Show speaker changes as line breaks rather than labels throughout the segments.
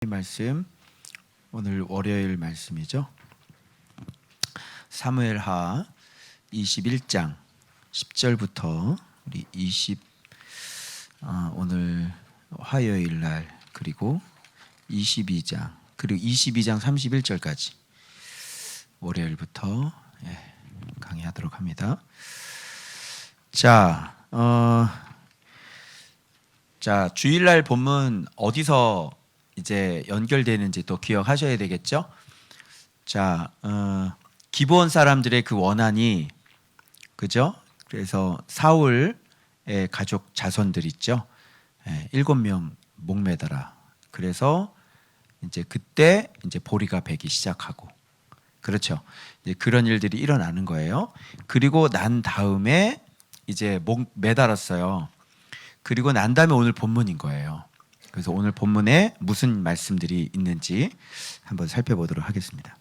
이 말씀 오늘 월요일 말씀이죠. 사무엘하 21장 10절부터 우리 오늘 화요일 날 그리고 22장 그리고 22장 31절까지 월요일부터 강의하도록 합니다. 자, 주일날 본문 어디서 이제 연결되는지 또 기억하셔야 되겠죠. 자, 기브온 사람들의 그 원한이 그죠? 그래서 사울의 가족 자손들 있죠. 7명 목매더라. 그래서 이제 그때 이제 보리가 배기 시작하고 그렇죠. 이제 그런 일들이 일어나는 거예요. 그리고 난 다음에 이제 목 매달았어요. 그리고 난 다음에 오늘 본문인 거예요. 그래서 오늘 본문에 무슨 말씀들이 있는지 한번 살펴보도록 하겠습니다.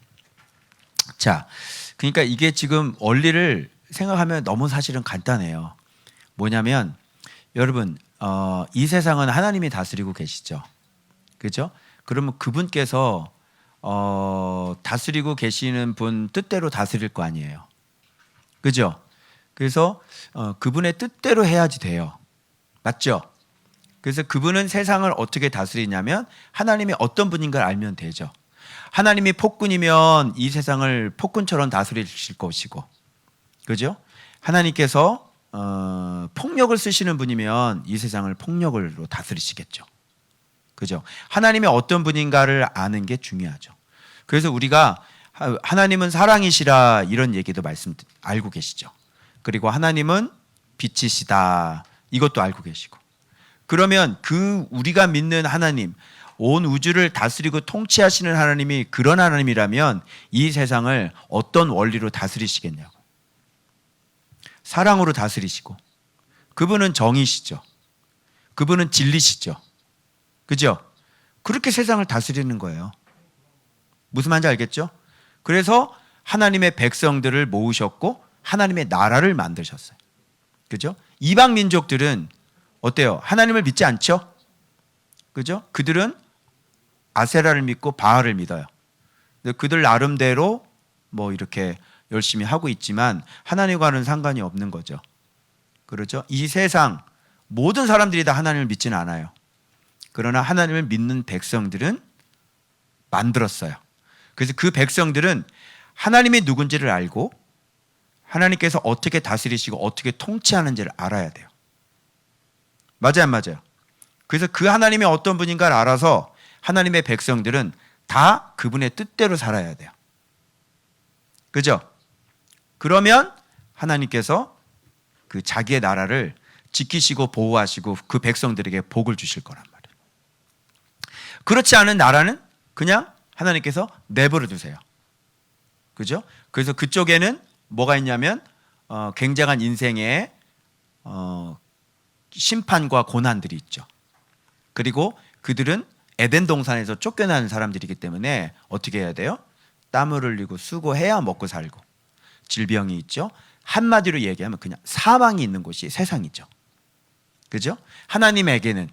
자, 그러니까 이게 지금 원리를 생각하면 너무 사실은 간단해요. 뭐냐면 여러분 이 세상은 하나님이 다스리고 계시죠. 그죠? 그러면 그분께서 다스리고 계시는 분 뜻대로 다스릴 거 아니에요. 그죠? 그래서 그분의 뜻대로 해야지 돼요. 맞죠? 그래서 그분은 세상을 어떻게 다스리냐면 하나님이 어떤 분인가를 알면 되죠. 하나님이 폭군이면 이 세상을 폭군처럼 다스리실 것이고, 그죠? 하나님께서 폭력을 쓰시는 분이면 이 세상을 폭력으로 다스리시겠죠. 그죠? 하나님이 어떤 분인가를 아는 게 중요하죠. 그래서 우리가 하나님은 사랑이시라 이런 얘기도 알고 계시죠. 그리고 하나님은 빛이시다 이것도 알고 계시고. 그러면 그 우리가 믿는 하나님, 온 우주를 다스리고 통치하시는 하나님이 그런 하나님이라면 이 세상을 어떤 원리로 다스리시겠냐고. 사랑으로 다스리시고 그분은 정의시죠. 그분은 진리시죠. 그죠? 그렇게 세상을 다스리는 거예요. 무슨 말인지 알겠죠? 그래서 하나님의 백성들을 모으셨고 하나님의 나라를 만드셨어요. 그죠? 이방 민족들은 어때요? 하나님을 믿지 않죠? 그죠? 그들은 아세라를 믿고 바알을 믿어요. 그들 나름대로 뭐 이렇게 열심히 하고 있지만 하나님과는 상관이 없는 거죠. 그렇죠? 이 세상 모든 사람들이 다 하나님을 믿지는 않아요. 그러나 하나님을 믿는 백성들은 만들었어요. 그래서 그 백성들은 하나님이 누군지를 알고 하나님께서 어떻게 다스리시고 어떻게 통치하는지를 알아야 돼요. 맞아요, 안 맞아요? 그래서 그 하나님이 어떤 분인가를 알아서 하나님의 백성들은 다 그분의 뜻대로 살아야 돼요. 그죠? 그러면 하나님께서 그 자기의 나라를 지키시고 보호하시고 그 백성들에게 복을 주실 거란 말이에요. 그렇지 않은 나라는 그냥 하나님께서 내버려 두세요. 그죠? 그래서 그쪽에는 뭐가 있냐면 굉장한 인생의 심판과 고난들이 있죠. 그리고 그들은 에덴 동산에서 쫓겨나는 사람들이기 때문에 어떻게 해야 돼요? 땀을 흘리고 수고해야 먹고 살고 질병이 있죠. 한마디로 얘기하면 그냥 사망이 있는 곳이 세상이죠. 그죠? 하나님에게는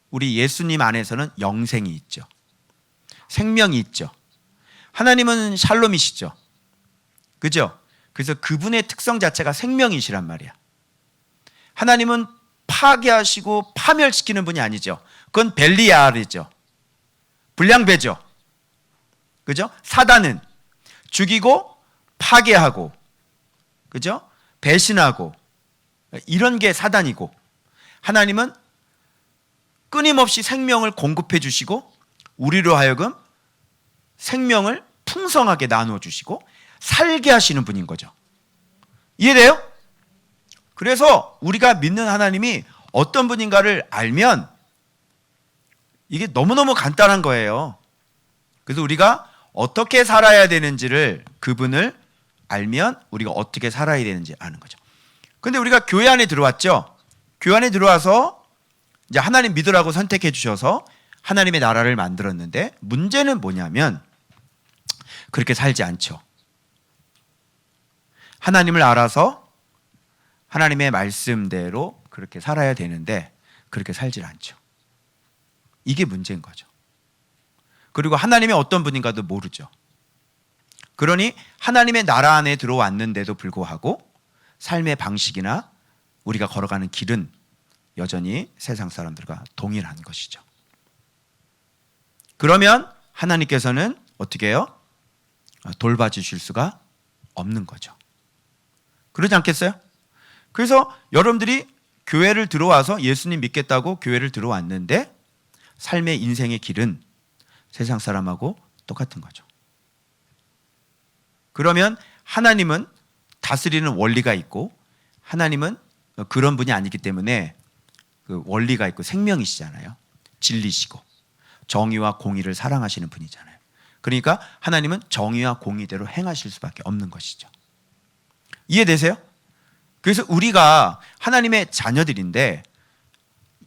우리 예수님 안에서는 영생이 있죠. 생명이 있죠. 하나님은 샬롬이시죠. 그죠? 그래서 그분의 특성 자체가 생명이시란 말이야. 하나님은 파괴하시고 파멸시키는 분이 아니죠. 그건 벨리알이죠. 불량배죠. 그죠? 사단은 죽이고 파괴하고 그죠? 배신하고 이런 게 사단이고 하나님은 끊임없이 생명을 공급해 주시고 우리로 하여금 생명을 풍성하게 나누어 주시고 살게 하시는 분인 거죠. 이해돼요? 그래서 우리가 믿는 하나님이 어떤 분인가를 알면 이게 너무너무 간단한 거예요. 그래서 우리가 어떻게 살아야 되는지를 그분을 알면 우리가 어떻게 살아야 되는지 아는 거죠. 근데 우리가 교회 안에 들어왔죠. 교회 안에 들어와서 이제 하나님 믿으라고 선택해 주셔서 하나님의 나라를 만들었는데 문제는 뭐냐면 그렇게 살지 않죠. 하나님을 알아서 하나님의 말씀대로 그렇게 살아야 되는데 그렇게 살질 않죠. 이게 문제인 거죠. 그리고 하나님이 어떤 분인가도 모르죠. 그러니 하나님의 나라 안에 들어왔는데도 불구하고 삶의 방식이나 우리가 걸어가는 길은 여전히 세상 사람들과 동일한 것이죠. 그러면 하나님께서는 어떻게 해요? 돌봐주실 수가 없는 거죠. 그러지 않겠어요? 그래서 여러분들이 교회를 들어와서 예수님 믿겠다고 교회를 들어왔는데 삶의 인생의 길은 세상 사람하고 똑같은 거죠. 그러면 하나님은 다스리는 원리가 있고 하나님은 그런 분이 아니기 때문에 그 원리가 있고 생명이시잖아요. 진리시고 정의와 공의를 사랑하시는 분이잖아요. 그러니까 하나님은 정의와 공의대로 행하실 수밖에 없는 것이죠. 이해되세요? 그래서 우리가 하나님의 자녀들인데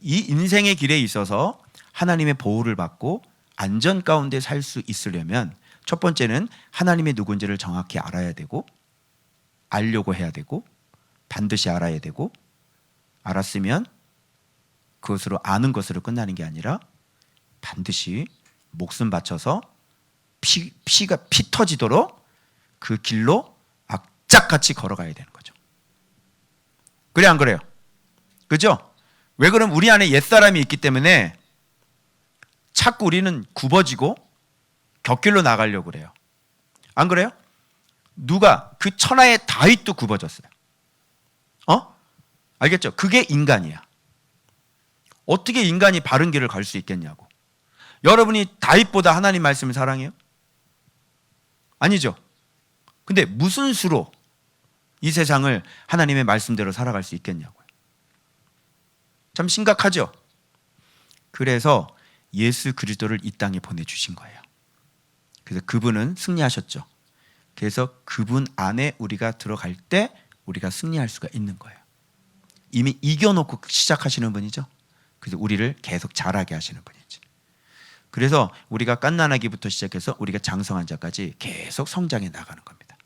이 인생의 길에 있어서 하나님의 보호를 받고 안전 가운데 살 수 있으려면 첫 번째는 하나님의 누군지를 정확히 알아야 되고 알려고 해야 되고 반드시 알아야 되고 알았으면 그것으로 아는 것으로 끝나는 게 아니라 반드시 목숨 바쳐서 피 터지도록 그 길로 악착같이 걸어가야 되는 거죠. 그래 안 그래요? 그죠? 왜 그럼 우리 안에 옛사람이 있기 때문에 자꾸 우리는 굽어지고 곁길로 나가려고 그래요. 안 그래요? 누가 그 천하의 다윗도 굽어졌어요. 알겠죠? 그게 인간이야. 어떻게 인간이 바른 길을 갈 수 있겠냐고. 여러분이 다윗보다 하나님 말씀을 사랑해요? 아니죠. 근데 무슨 수로 이 세상을 하나님의 말씀대로 살아갈 수 있겠냐고요. 참 심각하죠. 그래서 예수 그리스도를 이 땅에 보내주신 거예요. 그래서 그분은 승리하셨죠. 그래서 그분 안에 우리가 들어갈 때 우리가 승리할 수가 있는 거예요. 이미 이겨놓고 시작하시는 분이죠. 그래서 우리를 계속 자라게 하시는 분이지. 그래서 우리가 갓난아기부터 시작해서 우리가 장성한 자까지 계속 성장해 나가는 겁니다.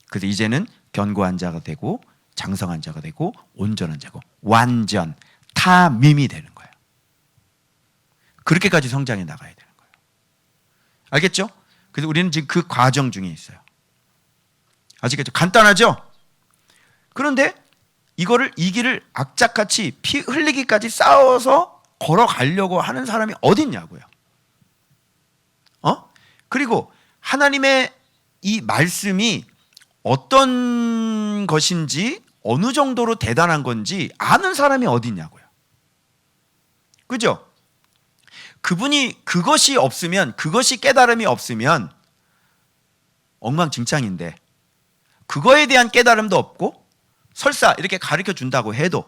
그래서 이제는 견고한 자가 되고 장성한 자가 되고 온전한 자고 완전 타밈이 되는 거예요. 그렇게까지 성장해 나가야 되는 거예요. 알겠죠? 그래서 우리는 지금 그 과정 중에 있어요. 아시겠죠? 간단하죠? 그런데 이 길을 악착같이 피 흘리기까지 싸워서 걸어가려고 하는 사람이 어딨냐고요. 그리고 하나님의 이 말씀이 어떤 것인지 어느 정도로 대단한 건지 아는 사람이 어딨냐고요. 그죠? 그분이 그것이 없으면, 그것이 깨달음이 없으면 엉망진창인데 그거에 대한 깨달음도 없고 설사 이렇게 가르쳐 준다고 해도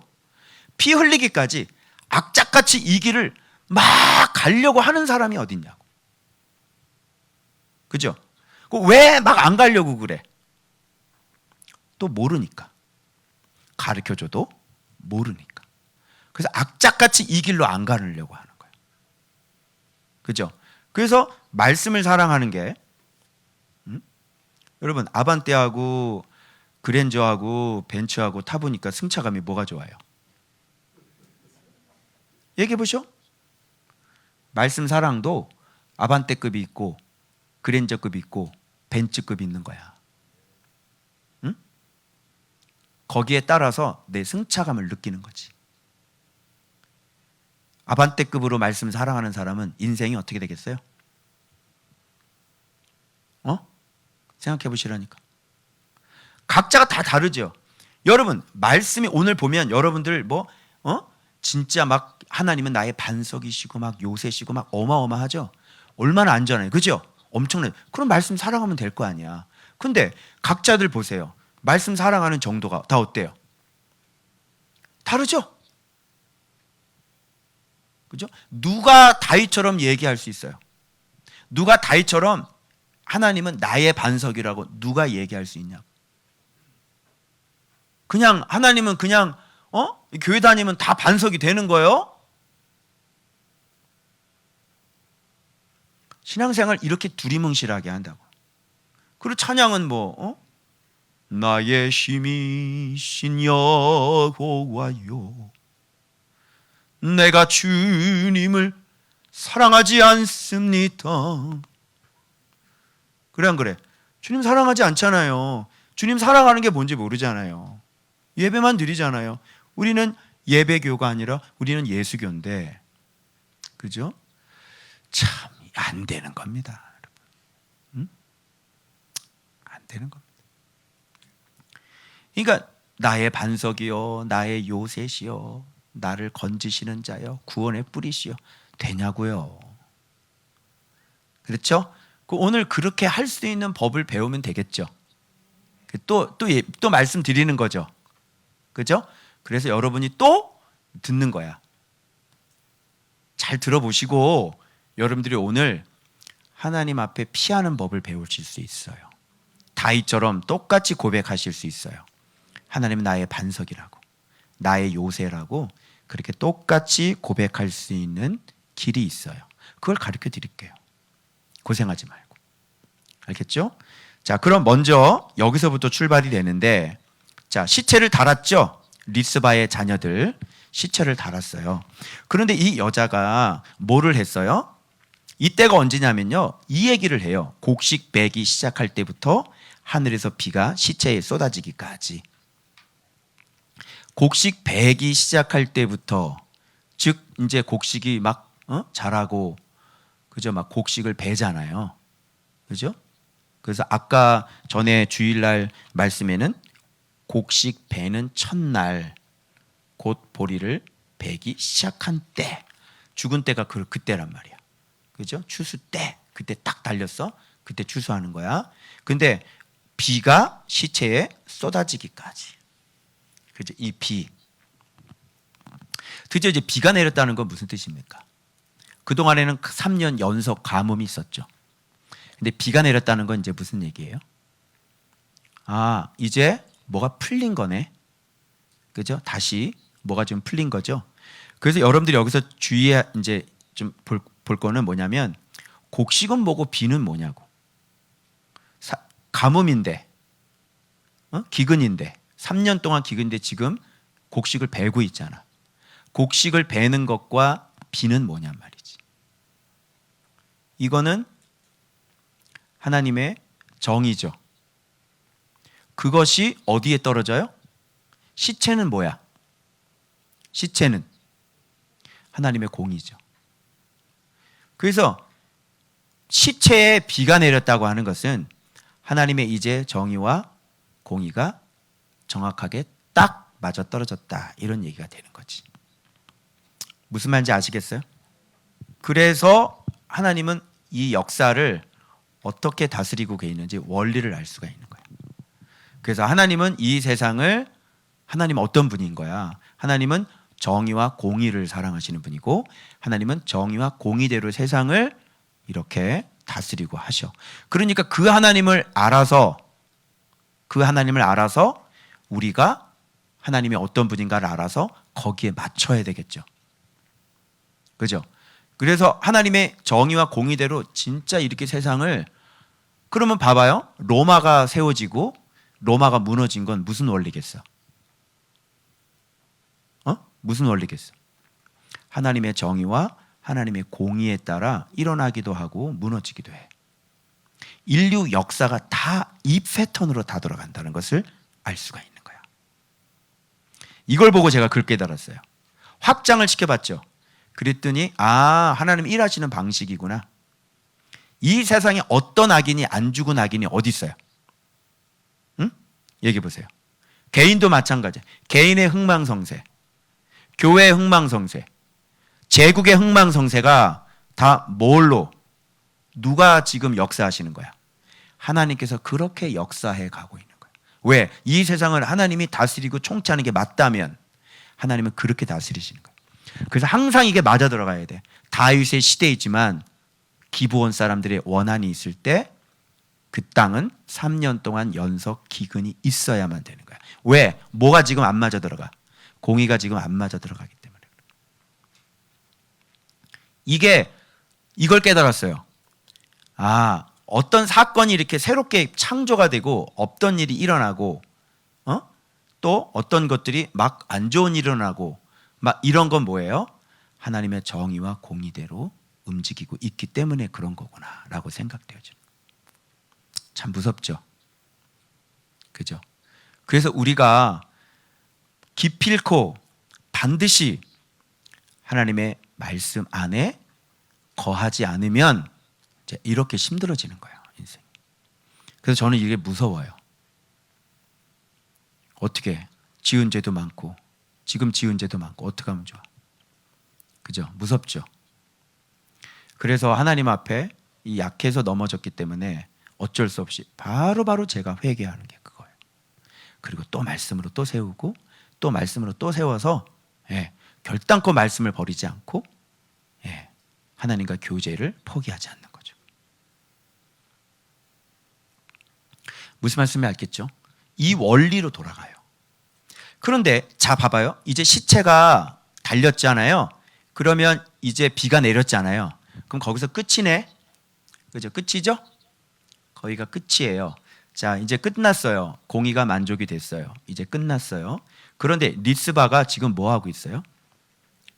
피 흘리기까지 악착같이 이 길을 막 가려고 하는 사람이 어딨냐고. 그죠? 왜 막 안 가려고 그래? 또 모르니까. 가르쳐줘도 모르니까. 그래서 악착같이 이 길로 안 가려고 하는 거예요. 그죠? 그래서 말씀을 사랑하는 게 여러분 아반떼하고 그랜저하고 벤츠하고 타보니까 승차감이 뭐가 좋아요? 얘기해 보시오. 말씀 사랑도 아반떼급이 있고 그랜저급이 있고 벤츠급이 있는 거야. 응? 거기에 따라서 내 승차감을 느끼는 거지. 아반떼급으로 말씀 사랑하는 사람은 인생이 어떻게 되겠어요? 생각해 보시라니까. 각자가 다 다르죠. 여러분 말씀이 오늘 보면 여러분들 진짜 막 하나님은 나의 반석이시고 막 요새시고 막 어마어마하죠. 얼마나 안전해요. 그죠? 엄청나요. 그럼 말씀 사랑하면 될 거 아니야. 근데 각자들 보세요. 말씀 사랑하는 정도가 다 어때요? 다르죠? 그죠? 누가 다윗처럼 얘기할 수 있어요? 누가 다윗처럼 하나님은 나의 반석이라고 누가 얘기할 수 있냐고. 그냥 하나님은 그냥 교회 다니면 다 반석이 되는 거예요? 신앙생활 이렇게 두리뭉실하게 한다고. 그리고 찬양은 나의 힘이신 여호와요 내가 주님을 사랑하지 않습니다. 그래 안 그래? 주님 사랑하지 않잖아요. 주님 사랑하는 게 뭔지 모르잖아요. 예배만 드리잖아요. 우리는 예배교가 아니라 우리는 예수교인데, 그죠? 참 안 되는 겁니다, 여러분. 안 되는 겁니다. 그러니까 나의 반석이요, 나의 요새시요, 나를 건지시는 자요, 구원의 뿌리시요, 되냐고요. 그렇죠? 오늘 그렇게 할 수 있는 법을 배우면 되겠죠. 또 말씀드리는 거죠. 그죠? 그래서 여러분이 또 듣는 거야. 잘 들어보시고 여러분들이 오늘 하나님 앞에 피하는 법을 배우실 수 있어요. 다윗처럼 똑같이 고백하실 수 있어요. 하나님은 나의 반석이라고, 나의 요새라고, 그렇게 똑같이 고백할 수 있는 길이 있어요. 그걸 가르쳐 드릴게요. 고생하지 말고. 알겠죠? 자, 그럼 먼저 여기서부터 출발이 되는데, 자, 시체를 달았죠? 리스바의 자녀들 시체를 달았어요. 그런데 이 여자가 뭐를 했어요? 이때가 언제냐면요, 이 얘기를 해요. 곡식 배기 시작할 때부터 하늘에서 비가 시체에 쏟아지기까지. 곡식 배기 시작할 때부터, 즉 이제 곡식이 막 자라고, 그죠? 막 곡식을 베잖아요. 그죠? 그래서 아까 전에 주일날 말씀에는 곡식 베는 첫날 곧 보리를 베기 시작한 때, 죽은 때가 그때란 말이야. 그죠? 추수 때, 그때 딱 달렸어. 그때 추수하는 거야. 근데 비가 시체에 쏟아지기까지. 그죠? 이 비. 드디어 이제 비가 내렸다는 건 무슨 뜻입니까? 그동안에는 3년 연속 가뭄이 있었죠. 근데 비가 내렸다는 건 이제 무슨 얘기예요? 아, 이제 뭐가 풀린 거네. 그죠? 다시 뭐가 좀 풀린 거죠. 그래서 여러분들이 여기서 주의해 이제 좀 볼 거는 뭐냐면, 곡식은 뭐고 비는 뭐냐고. 가뭄인데, 기근인데, 3년 동안 기근인데 지금 곡식을 베고 있잖아. 곡식을 베는 것과 비는 뭐냔 말이지. 이거는 하나님의 정의죠. 그것이 어디에 떨어져요? 시체는 뭐야? 시체는 하나님의 공의죠. 그래서 시체에 비가 내렸다고 하는 것은 하나님의 이제 정의와 공의가 정확하게 딱 맞아떨어졌다, 이런 얘기가 되는 거지. 무슨 말인지 아시겠어요? 그래서 하나님은 이 역사를 어떻게 다스리고 계시는지 원리를 알 수가 있는 거예요. 그래서 하나님은 이 세상을, 하나님은 어떤 분인 거야? 하나님은 정의와 공의를 사랑하시는 분이고, 하나님은 정의와 공의대로 세상을 이렇게 다스리고 하셔. 그러니까 그 하나님을 알아서 우리가 하나님이 어떤 분인가를 알아서 거기에 맞춰야 되겠죠. 그죠? 그래서 하나님의 정의와 공의대로 진짜 이렇게 세상을, 그러면 봐봐요. 로마가 세워지고 로마가 무너진 건 무슨 원리겠어? 무슨 원리겠어? 하나님의 정의와 하나님의 공의에 따라 일어나기도 하고 무너지기도 해. 인류 역사가 다 이 패턴으로 다 돌아간다는 것을 알 수가 있는 거야. 이걸 보고 제가 그걸 깨달았어요. 확장을 시켜봤죠. 그랬더니 하나님 일하시는 방식이구나. 이 세상에 어떤 악인이 안 죽은 악인이 어디 있어요? 응? 얘기해 보세요. 개인도 마찬가지. 개인의 흥망성쇠, 교회의 흥망성쇠, 제국의 흥망성쇠가 다 뭘로, 누가 지금 역사하시는 거야? 하나님께서 그렇게 역사해 가고 있는 거야. 왜? 이 세상을 하나님이 다스리고 통치하는 게 맞다면 하나님은 그렇게 다스리시는 거야. 그래서 항상 이게 맞아 들어가야 돼. 다윗의 시대이지만 기브온 사람들의 원한이 있을 때 그 땅은 3년 동안 연속 기근이 있어야만 되는 거야. 왜? 뭐가 지금 안 맞아 들어가? 공의가 지금 안 맞아 들어가기 때문에. 이걸 깨달았어요. 어떤 사건이 이렇게 새롭게 창조가 되고 없던 일이 일어나고, 또 어떤 것들이 막 안 좋은 일이 일어나고, 막 이런 건 뭐예요? 하나님의 정의와 공의대로 움직이고 있기 때문에 그런 거구나라고 생각되어져요. 참 무섭죠. 그죠? 그래서 우리가 기필코 반드시 하나님의 말씀 안에 거하지 않으면 이제 이렇게 힘들어지는 거예요, 인생. 그래서 저는 이게 무서워요. 어떻게 지은 죄도 많고 지금 지은 죄도 많고 어떻게 하면 좋아? 그죠? 무섭죠. 그래서 하나님 앞에 이 약해서 넘어졌기 때문에 어쩔 수 없이 바로바로 제가 회개하는 게 그거예요. 그리고 또 말씀으로 또 세우고 또 말씀으로 또 세워서 결단코 말씀을 버리지 않고 하나님과 교제를 포기하지 않는 거죠. 무슨 말씀인지 알겠죠? 이 원리로 돌아가요. 그런데 자 봐봐요. 이제 시체가 달렸잖아요. 그러면 이제 비가 내렸잖아요. 그럼 거기서 끝이네. 그죠? 끝이죠? 거기가 끝이에요. 자, 이제 끝났어요. 공의가 만족이 됐어요. 이제 끝났어요. 그런데 리스바가 지금 뭐 하고 있어요?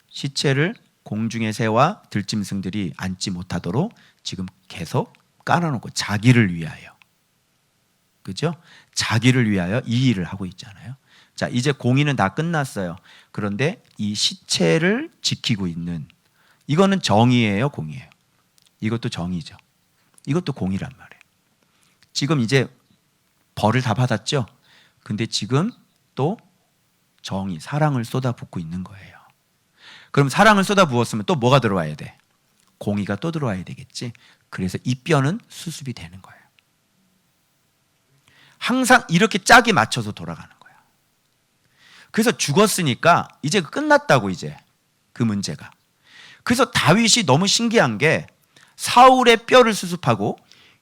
시체를 공중의 새와 들짐승들이 앉지 못하도록 지금 계속 깔아놓고 자기를 위하여, 그죠? 자기를 위하여 이 일을 하고 있잖아요. 자, 이제 공의는 다 끝났어요. 그런데 이 시체를 지키고 있는, 이거는 정의예요, 공의예요? 이것도 정의죠. 이것도 공의란 말이에요. 지금 이제 벌을 다 받았죠? 근데 지금 또 정의, 사랑을 쏟아붓고 있는 거예요. 그럼 사랑을 쏟아부었으면 또 뭐가 들어와야 돼? 공의가 또 들어와야 되겠지. 그래서 이 뼈는 수습이 되는 거예요. 항상 이렇게 짝이 맞춰서 돌아가는 거예요. 그래서 죽었으니까 이제 끝났다고, 이제 그 문제가. 그래서 다윗이 너무 신기한 게 사울의 뼈를 수습하고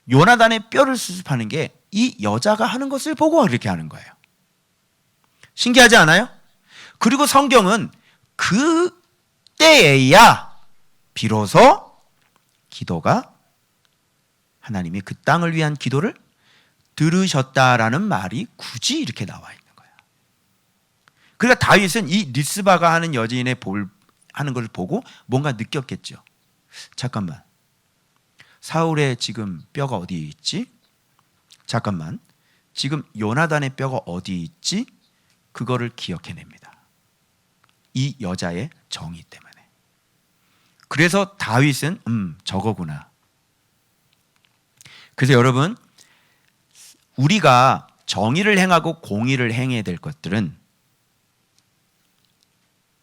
요나단의 뼈를 수습하는 게 이 여자가 하는 것을 보고 그렇게 하는 거예요. 신기하지 않아요? 그리고 성경은 그때에야 비로소 기도가, 하나님이 그 땅을 위한 기도를 들으셨다라는 말이 굳이 이렇게 나와 있는 거예요. 그러니까 다윗은 이 리스바가 하는 여인의 하는 걸 보고 뭔가 느꼈겠죠. 잠깐만, 사울의 지금 뼈가 어디 있지? 잠깐만, 지금 요나단의 뼈가 어디 있지? 그거를 기억해냅니다. 이 여자의 정의 때문에. 그래서 다윗은 저거구나. 그래서 여러분, 우리가 정의를 행하고 공의를 행해야 될 것들은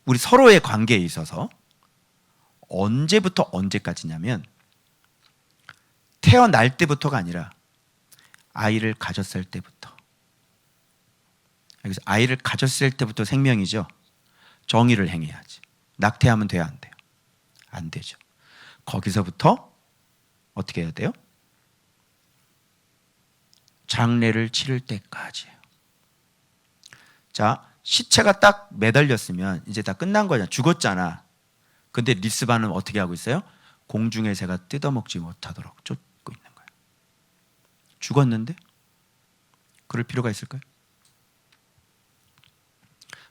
우리 서로의 관계에 있어서 언제부터 언제까지냐면 태어날 때부터가 아니라 아이를 가졌을 때부터. 그래서 아이를 가졌을 때부터 생명이죠. 정의를 행해야지. 낙태하면 돼요, 안 돼요? 안 되죠. 거기서부터 어떻게 해야 돼요? 장례를 치를 때까지예요. 자, 시체가 딱 매달렸으면 이제 다 끝난 거잖아. 죽었잖아. 근데 리스바는 어떻게 하고 있어요? 공중의 새가 뜯어먹지 못하도록 쫓고 있는 거예요. 죽었는데? 그럴 필요가 있을까요?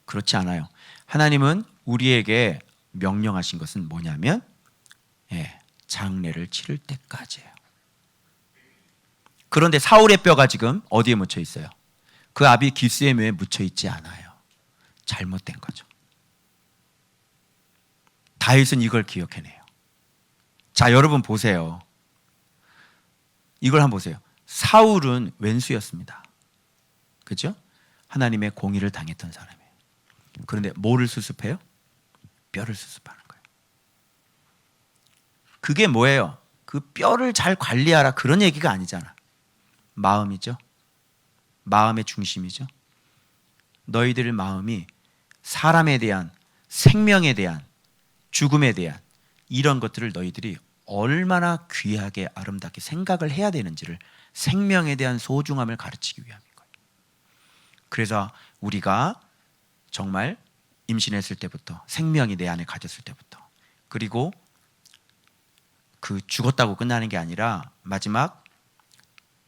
그렇지 않아요. 하나님은 우리에게 명령하신 것은 뭐냐면 장례를 치를 때까지예요. 그런데 사울의 뼈가 지금 어디에 묻혀 있어요? 그 아비 기스의 묘에 묻혀 있지 않아요. 잘못된 거죠. 다윗은 이걸 기억해내요. 자, 여러분 보세요. 이걸 한번 보세요. 사울은 왼수였습니다. 그죠? 하나님의 공의를 당했던 사람이에요. 그런데 뭐를 수습해요? 뼈를 수습하는 거예요. 그게 뭐예요? 그 뼈를 잘 관리하라, 그런 얘기가 아니잖아. 마음이죠. 마음의 중심이죠. 너희들의 마음이 사람에 대한, 생명에 대한, 죽음에 대한 이런 것들을 너희들이 얼마나 귀하게 아름답게 생각을 해야 되는지를, 생명에 대한 소중함을 가르치기 위함인 거예요. 그래서 우리가 정말 임신했을 때부터, 생명이 내 안에 가졌을 때부터, 그리고 그 죽었다고 끝나는 게 아니라 마지막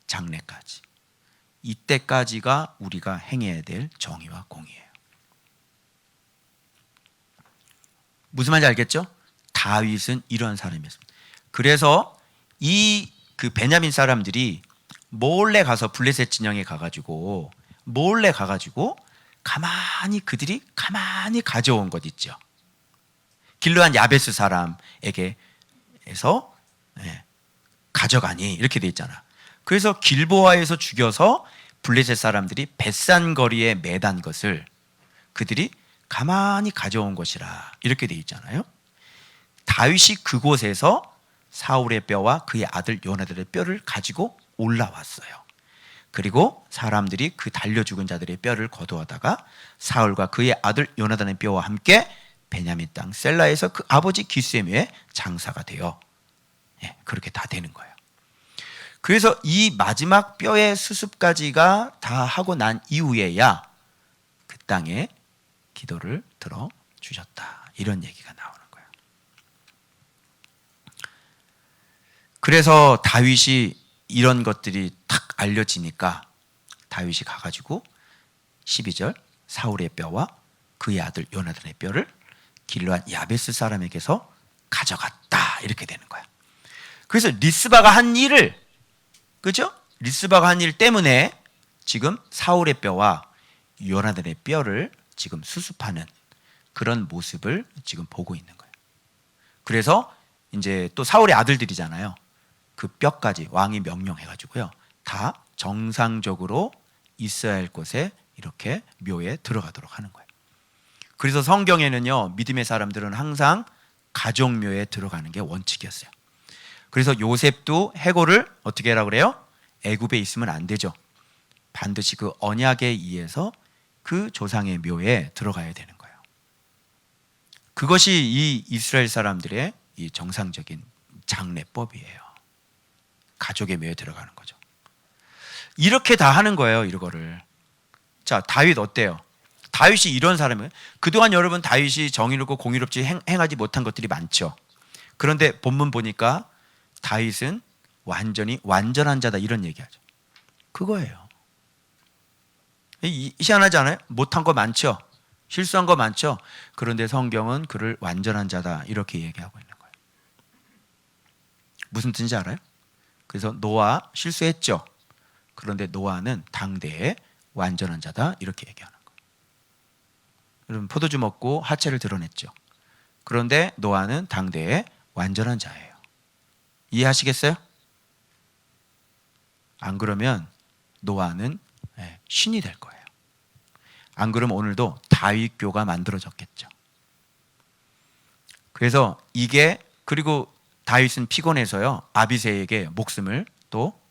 장례까지, 이때까지가 우리가 행해야 될 정의와 공의예요. 무슨 말인지 알겠죠? 다윗은 이런 사람이었습니다. 그래서 이 그 베냐민 사람들이 몰래 가서 블레셋 진영에 가가지고 그들이 가만히 가져온 것 있죠. 길르한 야베스 사람에게서 가져가니 이렇게 돼 있잖아. 그래서 길보아에서 죽여서 블레셋 사람들이 벳산 거리에 매단 것을 그들이 가만히 가져온 것이라 이렇게 돼 있잖아요. 다윗이 그곳에서 사울의 뼈와 그의 아들 요나단의 뼈를 가지고 올라왔어요. 그리고 사람들이 그 달려 죽은 자들의 뼈를 거두어다가 사울과 그의 아들 요나단의 뼈와 함께 베냐민 땅 셀라에서 그 아버지 기스의 묘에 장사가 되어 그렇게 다 되는 거예요. 그래서 이 마지막 뼈의 수습까지가 다 하고 난 이후에야 그 땅에 기도를 들어주셨다, 이런 얘기가 나오는 거예요. 그래서 다윗이 이런 것들이 탁 알려지니까 다윗이 가가지고 12절 사울의 뼈와 그의 아들 요나단의 뼈를 길르한 야베스 사람에게서 가져갔다, 이렇게 되는 거야. 그래서 리스바가 한 일을, 그죠? 리스바가 한 일 때문에 지금 사울의 뼈와 요나단의 뼈를 지금 수습하는 그런 모습을 지금 보고 있는 거예요. 그래서 이제 또 사울의 아들들이잖아요. 그 뼈까지 왕이 명령해가지고요, 다 정상적으로 있어야 할 곳에 이렇게 묘에 들어가도록 하는 거예요. 그래서 성경에는요, 믿음의 사람들은 항상 가족묘에 들어가는 게 원칙이었어요. 그래서 요셉도 해골을 어떻게 하라고 그래요? 애굽에 있으면 안 되죠. 반드시 그 언약에 의해서 그 조상의 묘에 들어가야 되는 거예요. 그것이 이 이스라엘 사람들의 이 정상적인 장례법이에요. 가족의 묘에 들어가는 거죠. 이렇게 다 하는 거예요, 이거를. 자, 다윗 어때요? 다윗이 이런 사람이에요. 그동안 여러분 다윗이 정의롭고 공의롭지 행하지 못한 것들이 많죠. 그런데 본문 보니까 다윗은 완전히 완전한 자다, 이런 얘기하죠. 그거예요. 희한하지 않아요? 못한 거 많죠. 실수한 거 많죠. 그런데 성경은 그를 완전한 자다, 이렇게 얘기하고 있는 거예요. 무슨 뜻인지 알아요? 그래서 노아 실수했죠. 그런데 노아는 당대에 완전한 자다, 이렇게 얘기하는 거예요. 여러분 포도주 먹고 하체를 드러냈죠. 그런데 노아는 당대에 완전한 자예요. 이해하시겠어요? 안 그러면 노아는 신이 될 거예요. 안 그러면 오늘도 다윗교가 만들어졌겠죠. 그래서 이게, 그리고 다윗은 피곤해서요, 아비새에게 목숨을, 또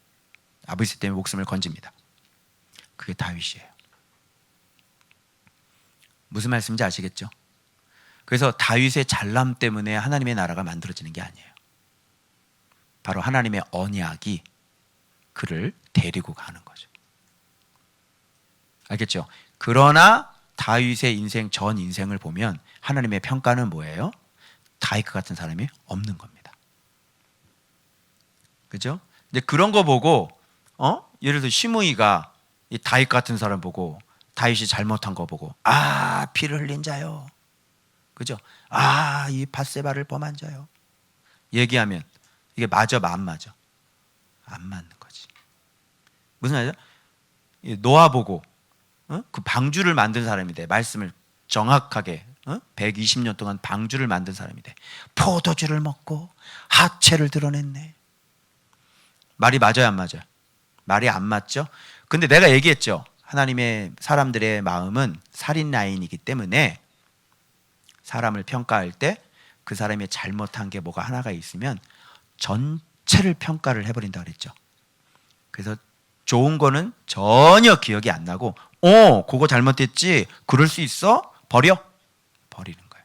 아비새 때문에 목숨을 건집니다. 그게 다윗이에요. 무슨 말씀인지 아시겠죠? 그래서 다윗의 잘남 때문에 하나님의 나라가 만들어지는 게 아니에요. 바로 하나님의 언약이 그를 데리고 가는 거죠. 알겠죠? 그러나 다윗의 인생, 전 인생을 보면 하나님의 평가는 뭐예요? 다윗 같은 사람이 없는 겁니다. 그죠? 근데 그런 거 보고, 예를 들어 시므이가 이 다윗 같은 사람 보고, 다윗이 잘못한 거 보고, 아, 피를 흘린 자요, 그죠? 아, 이 밧세바를 범한 자요, 얘기하면 이게 맞아, 안 맞아? 안 맞는 거지. 무슨 말이죠? 노아 보고 그 방주를 만든 사람이 돼. 말씀을 정확하게 120년 동안 방주를 만든 사람이 돼. 포도주를 먹고 하체를 드러냈네. 말이 맞아요, 안 맞아요? 말이 안 맞죠? 근데 내가 얘기했죠. 하나님의 사람들의 마음은 살인 라인이기 때문에 사람을 평가할 때 그 사람이 잘못한 게 뭐가 하나가 있으면 전체를 평가를 해버린다 그랬죠. 그래서 좋은 거는 전혀 기억이 안 나고, 그거 잘못했지, 그럴 수 있어, 버리는 거예요.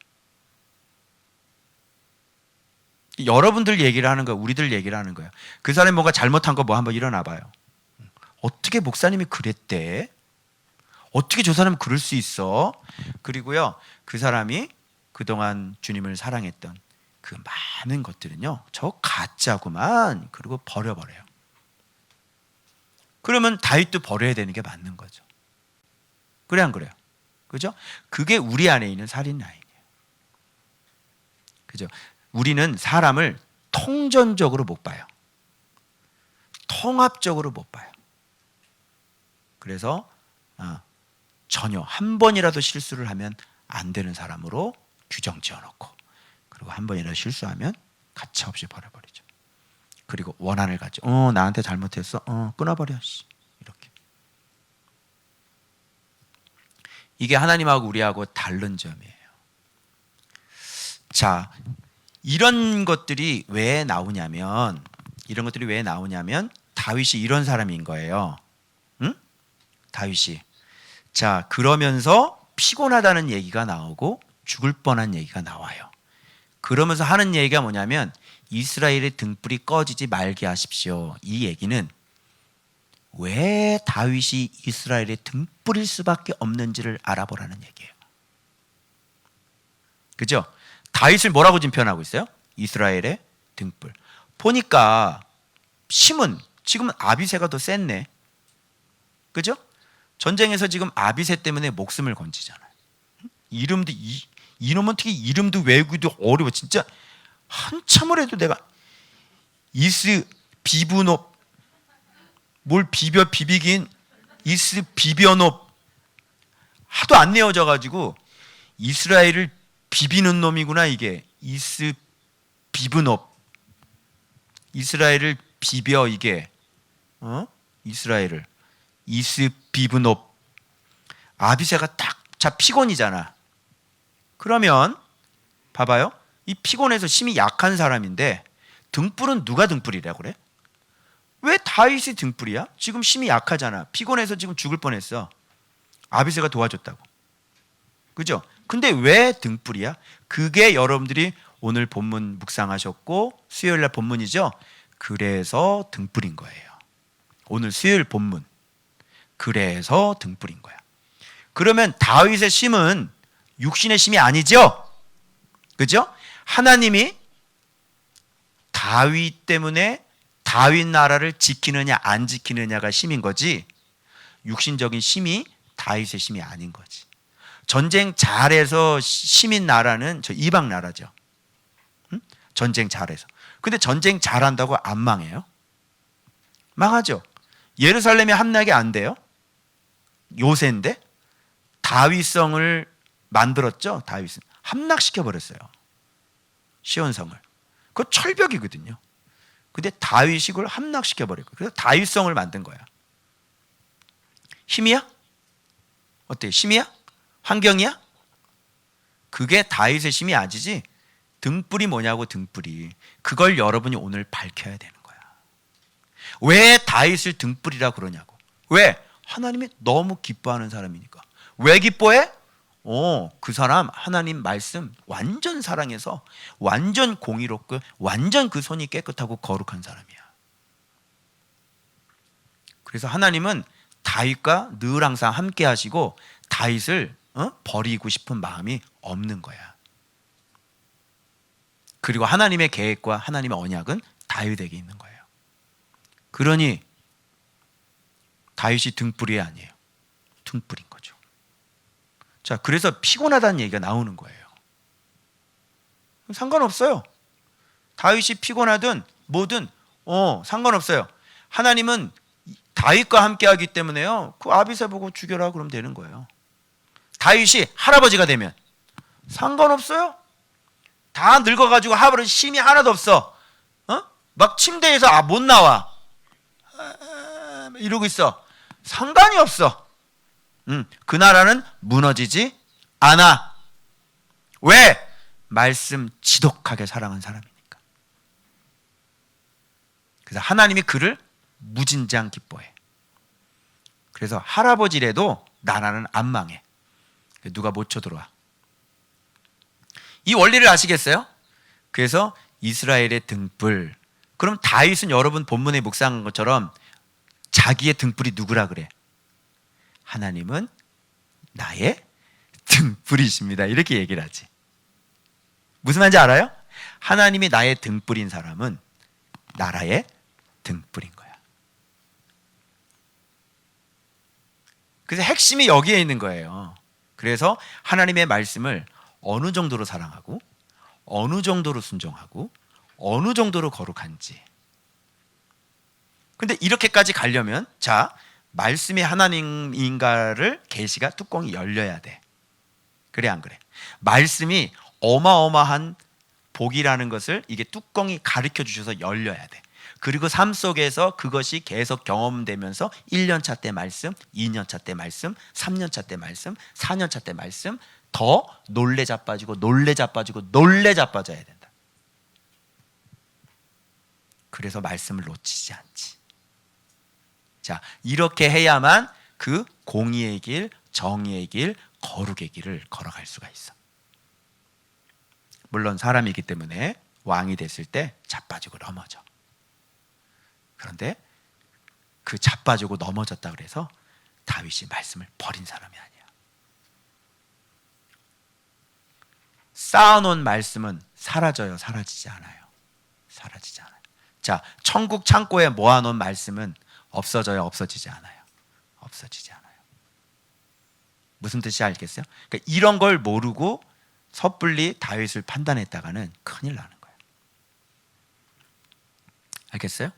여러분들 얘기를 하는 거예요. 우리들 얘기를 하는 거예요. 그 사람이 뭔가 잘못한 거 뭐 한번 일어나 봐요. 어떻게 목사님이 그랬대? 어떻게 저 사람은 그럴 수 있어? 그리고요, 그 사람이 그동안 주님을 사랑했던 그 많은 것들은요, 저 가짜구만. 그리고 버려버려요. 그러면 다윗도 버려야 되는 게 맞는 거죠. 그래, 안 그래요? 그죠? 그게 우리 안에 있는 살인 라인이에요. 그죠? 우리는 사람을 통전적으로 못 봐요. 통합적으로 못 봐요. 그래서 전혀 한 번이라도 실수를 하면 안 되는 사람으로 규정 지어놓고, 그리고 한 번이라도 실수하면 가차없이 버려버리죠. 그리고 원한을 가지고 나한테 잘못했어, 끊어버려, 이렇게. 이게 하나님하고 우리하고 다른 점이에요. 자, 이런 것들이 왜 나오냐면 다윗이 이런 사람인 거예요. 응? 다윗이. 자, 그러면서 피곤하다는 얘기가 나오고 죽을 뻔한 얘기가 나와요. 그러면서 하는 얘기가 뭐냐면 이스라엘의 등불이 꺼지지 말게 하십시오. 이 얘기는 왜 다윗이 이스라엘의 등불일 수밖에 없는지를 알아보라는 얘기예요. 그죠? 다윗을 뭐라고 지금 표현하고 있어요? 이스라엘의 등불. 보니까 심은 지금은 아비새가 더 셌네. 그죠? 전쟁에서 지금 아비새 때문에 목숨을 건지잖아요. 이름도 이놈은 특히 이름도 외우기도 어려워. 진짜 한참을 해도 내가 이스 비브노 뭘 비비긴 이스 비벼노 하도 안 내어져 가지고 이스라엘을 비비는 놈이구나 이게. 이스 비브노 이스라엘을 비벼 이게. 이스라엘을 이스 비브노. 아비새가 딱 자 피곤이잖아. 그러면 봐봐요. 이 피곤해서 심히 약한 사람인데 등불은 누가 등불이라고 그래? 왜 다윗이 등불이야? 지금 심히 약하잖아. 피곤해서 지금 죽을 뻔했어. 아비새가 도와줬다고. 그죠? 근데 왜 등불이야? 그게 여러분들이 오늘 본문 묵상하셨고 수요일날 본문이죠. 그래서 등불인 거예요. 오늘 수요일 본문. 그래서 등불인 거야. 그러면 다윗의 심은 육신의 심이 아니죠? 그죠? 하나님이 다윗 때문에 다윗 나라를 지키느냐 안 지키느냐가 심인 거지, 육신적인 심이 다윗의 심이 아닌 거지. 전쟁 잘해서 심인 나라는 저 이방 나라죠. 응? 전쟁 잘해서. 근데 전쟁 잘한다고 안 망해요? 망하죠. 예루살렘이 함락이 안 돼요? 요새인데 다윗성을 만들었죠. 다윗은 함락시켜버렸어요. 시온성을. 그거 철벽이거든요. 근데 다윗이 그걸 함락시켜버리고, 그래서 다윗성을 만든 거야. 힘이야? 어때? 힘이야? 환경이야? 그게 다윗의 힘이 아니지. 등불이 뭐냐고. 등불이. 그걸 여러분이 오늘 밝혀야 되는 거야. 왜 다윗을 등불이라 그러냐고. 왜? 하나님이 너무 기뻐하는 사람이니까. 왜 기뻐해? 그 사람 하나님 말씀 완전 사랑해서 완전 공의롭고 완전 그 손이 깨끗하고 거룩한 사람이야. 그래서 하나님은 다윗과 늘 항상 함께 하시고 다윗을 버리고 싶은 마음이 없는 거야. 그리고 하나님의 계획과 하나님의 언약은 다윗에게 있는 거예요. 그러니 다윗이 등불이 아니에요. 등불인 거죠. 자, 그래서 피곤하다는 얘기가 나오는 거예요. 상관없어요. 다윗이 피곤하든 뭐든 상관없어요. 하나님은 다윗과 함께 하기 때문에요. 그 아비새 보고 죽여라 그러면 되는 거예요. 다윗이 할아버지가 되면 상관없어요. 다 늙어가지고 할아버지 힘이 하나도 없어. 막 침대에서 못 나와. 이러고 있어. 상관이 없어. 그 나라는 무너지지 않아. 왜? 말씀 지독하게 사랑한 사람이니까. 그래서 하나님이 그를 무진장 기뻐해. 그래서 할아버지라도 나라는 안 망해. 누가 못 쳐들어와. 이 원리를 아시겠어요? 그래서 이스라엘의 등불. 그럼 다윗은 여러분 본문에 묵상한 것처럼 자기의 등불이 누구라 그래? 하나님은 나의 등불이십니다. 이렇게 얘기를 하지. 무슨 말인지 알아요? 하나님이 나의 등불인 사람은 나라의 등불인 거야. 그래서 핵심이 여기에 있는 거예요. 그래서 하나님의 말씀을 어느 정도로 사랑하고 어느 정도로 순종하고 어느 정도로 거룩한지. 근데 이렇게까지 가려면 자, 말씀이 하나님인가를 계시가 뚜껑이 열려야 돼. 그래 안 그래? 말씀이 어마어마한 복이라는 것을 이게 뚜껑이 가르쳐 주셔서 열려야 돼. 그리고 삶 속에서 그것이 계속 경험되면서 1년차 때 말씀, 2년차 때 말씀, 3년차 때 말씀, 4년차 때 말씀, 더 놀래 자빠지고 놀래 자빠지고 놀래 자빠져야 된다. 그래서 말씀을 놓치지 않지. 자, 이렇게 해야만 그 공의의 길, 정의의 길, 거룩의 길을 걸어갈 수가 있어. 물론 사람이기 때문에 왕이 됐을 때 자빠지고 넘어져. 그런데 그 자빠지고 넘어졌다 그래서 다윗이 말씀을 버린 사람이 아니야. 쌓아놓은 말씀은 사라져요? 사라지지 않아요? 사라지지 않아요. 자, 천국 창고에 모아놓은 말씀은 없어져요? 없어지지 않아요? 없어지지 않아요. 무슨 뜻인지 알겠어요? 그러니까 이런 걸 모르고 섣불리 다윗을 판단했다가는 큰일 나는 거예요. 알겠어요?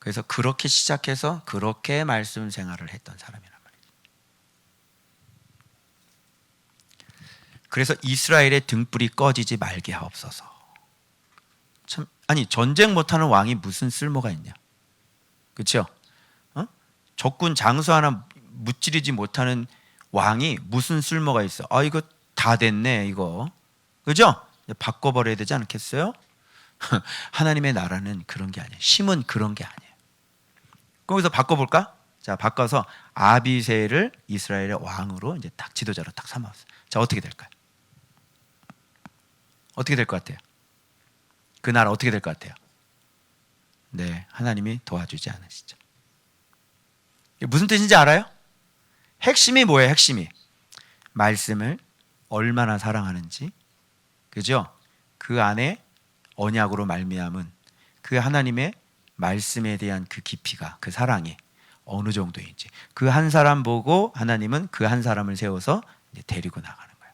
그래서 그렇게 시작해서 그렇게 말씀 생활을 했던 사람이란 말이에요. 그래서 이스라엘의 등불이 꺼지지 말게 하옵소서. 참, 아니 전쟁 못하는 왕이 무슨 쓸모가 있냐? 그렇죠? 적군 장수 하나 무찌르지 못하는 왕이 무슨 쓸모가 있어? 아, 이거 다 됐네 이거. 그죠? 바꿔버려야 되지 않겠어요? 하나님의 나라는 그런 게 아니에요. 힘은 그런 게 아니에요. 거기서 바꿔볼까? 자, 바꿔서 아비새를 이스라엘의 왕으로 이제 딱 지도자로 딱 삼았어요. 자, 어떻게 될까요? 어떻게 될 것 같아요? 그 나라 어떻게 될 것 같아요? 네, 하나님이 도와주지 않으시죠. 무슨 뜻인지 알아요? 핵심이 뭐예요? 핵심이 말씀을 얼마나 사랑하는지, 그죠? 그 안에 언약으로 말미암은 그 하나님의 말씀에 대한 그 깊이가, 그 사랑이 어느 정도인지, 그 한 사람 보고 하나님은 그 한 사람을 세워서 이제 데리고 나가는 거예요.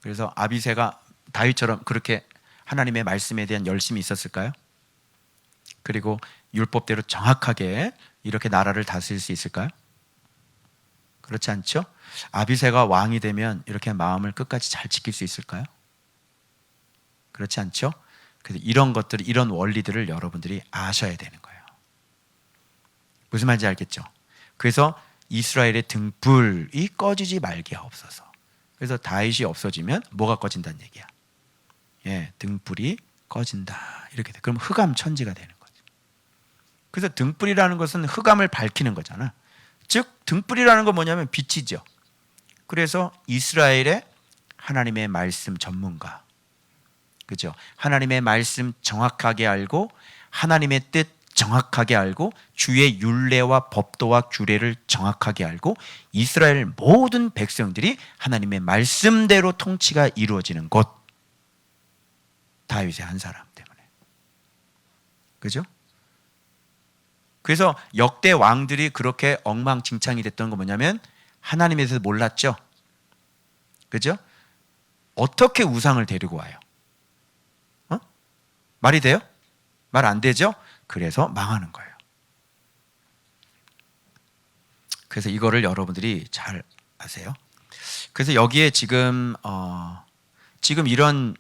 그래서 아비새가 다윗처럼 그렇게 하나님의 말씀에 대한 열심이 있었을까요? 그리고 율법대로 정확하게 이렇게 나라를 다스릴 수 있을까요? 그렇지 않죠? 아비새가 왕이 되면 이렇게 마음을 끝까지 잘 지킬 수 있을까요? 그렇지 않죠? 그래서 이런 것들, 이런 원리들을 여러분들이 아셔야 되는 거예요. 무슨 말인지 알겠죠? 그래서 이스라엘의 등불이 꺼지지 말게 하옵소서. 그래서 다윗이 없어지면 뭐가 꺼진다는 얘기야? 예, 등불이 꺼진다. 이렇게 돼. 그럼 흑암 천지가 되는 거죠. 그래서 등불이라는 것은 흑암을 밝히는 거잖아. 즉 등불이라는 건 뭐냐면 빛이죠. 그래서 이스라엘의 하나님의 말씀 전문가, 그죠? 하나님의 말씀 정확하게 알고 하나님의 뜻 정확하게 알고 주의 율례와 법도와 규례를 정확하게 알고 이스라엘 모든 백성들이 하나님의 말씀대로 통치가 이루어지는 곳, 다윗의 한 사람 때문에. 그죠? 그래서 역대 왕들이 그렇게 엉망진창이 됐던 건 뭐냐면 하나님에 대해서 몰랐죠. 그죠? 어떻게 우상을 데리고 와요? 말이 돼요? 말 안 되죠? 그래서 망하는 거예요. 그래서 이거를 여러분들이 잘 아세요. 그래서 여기에 지금 이런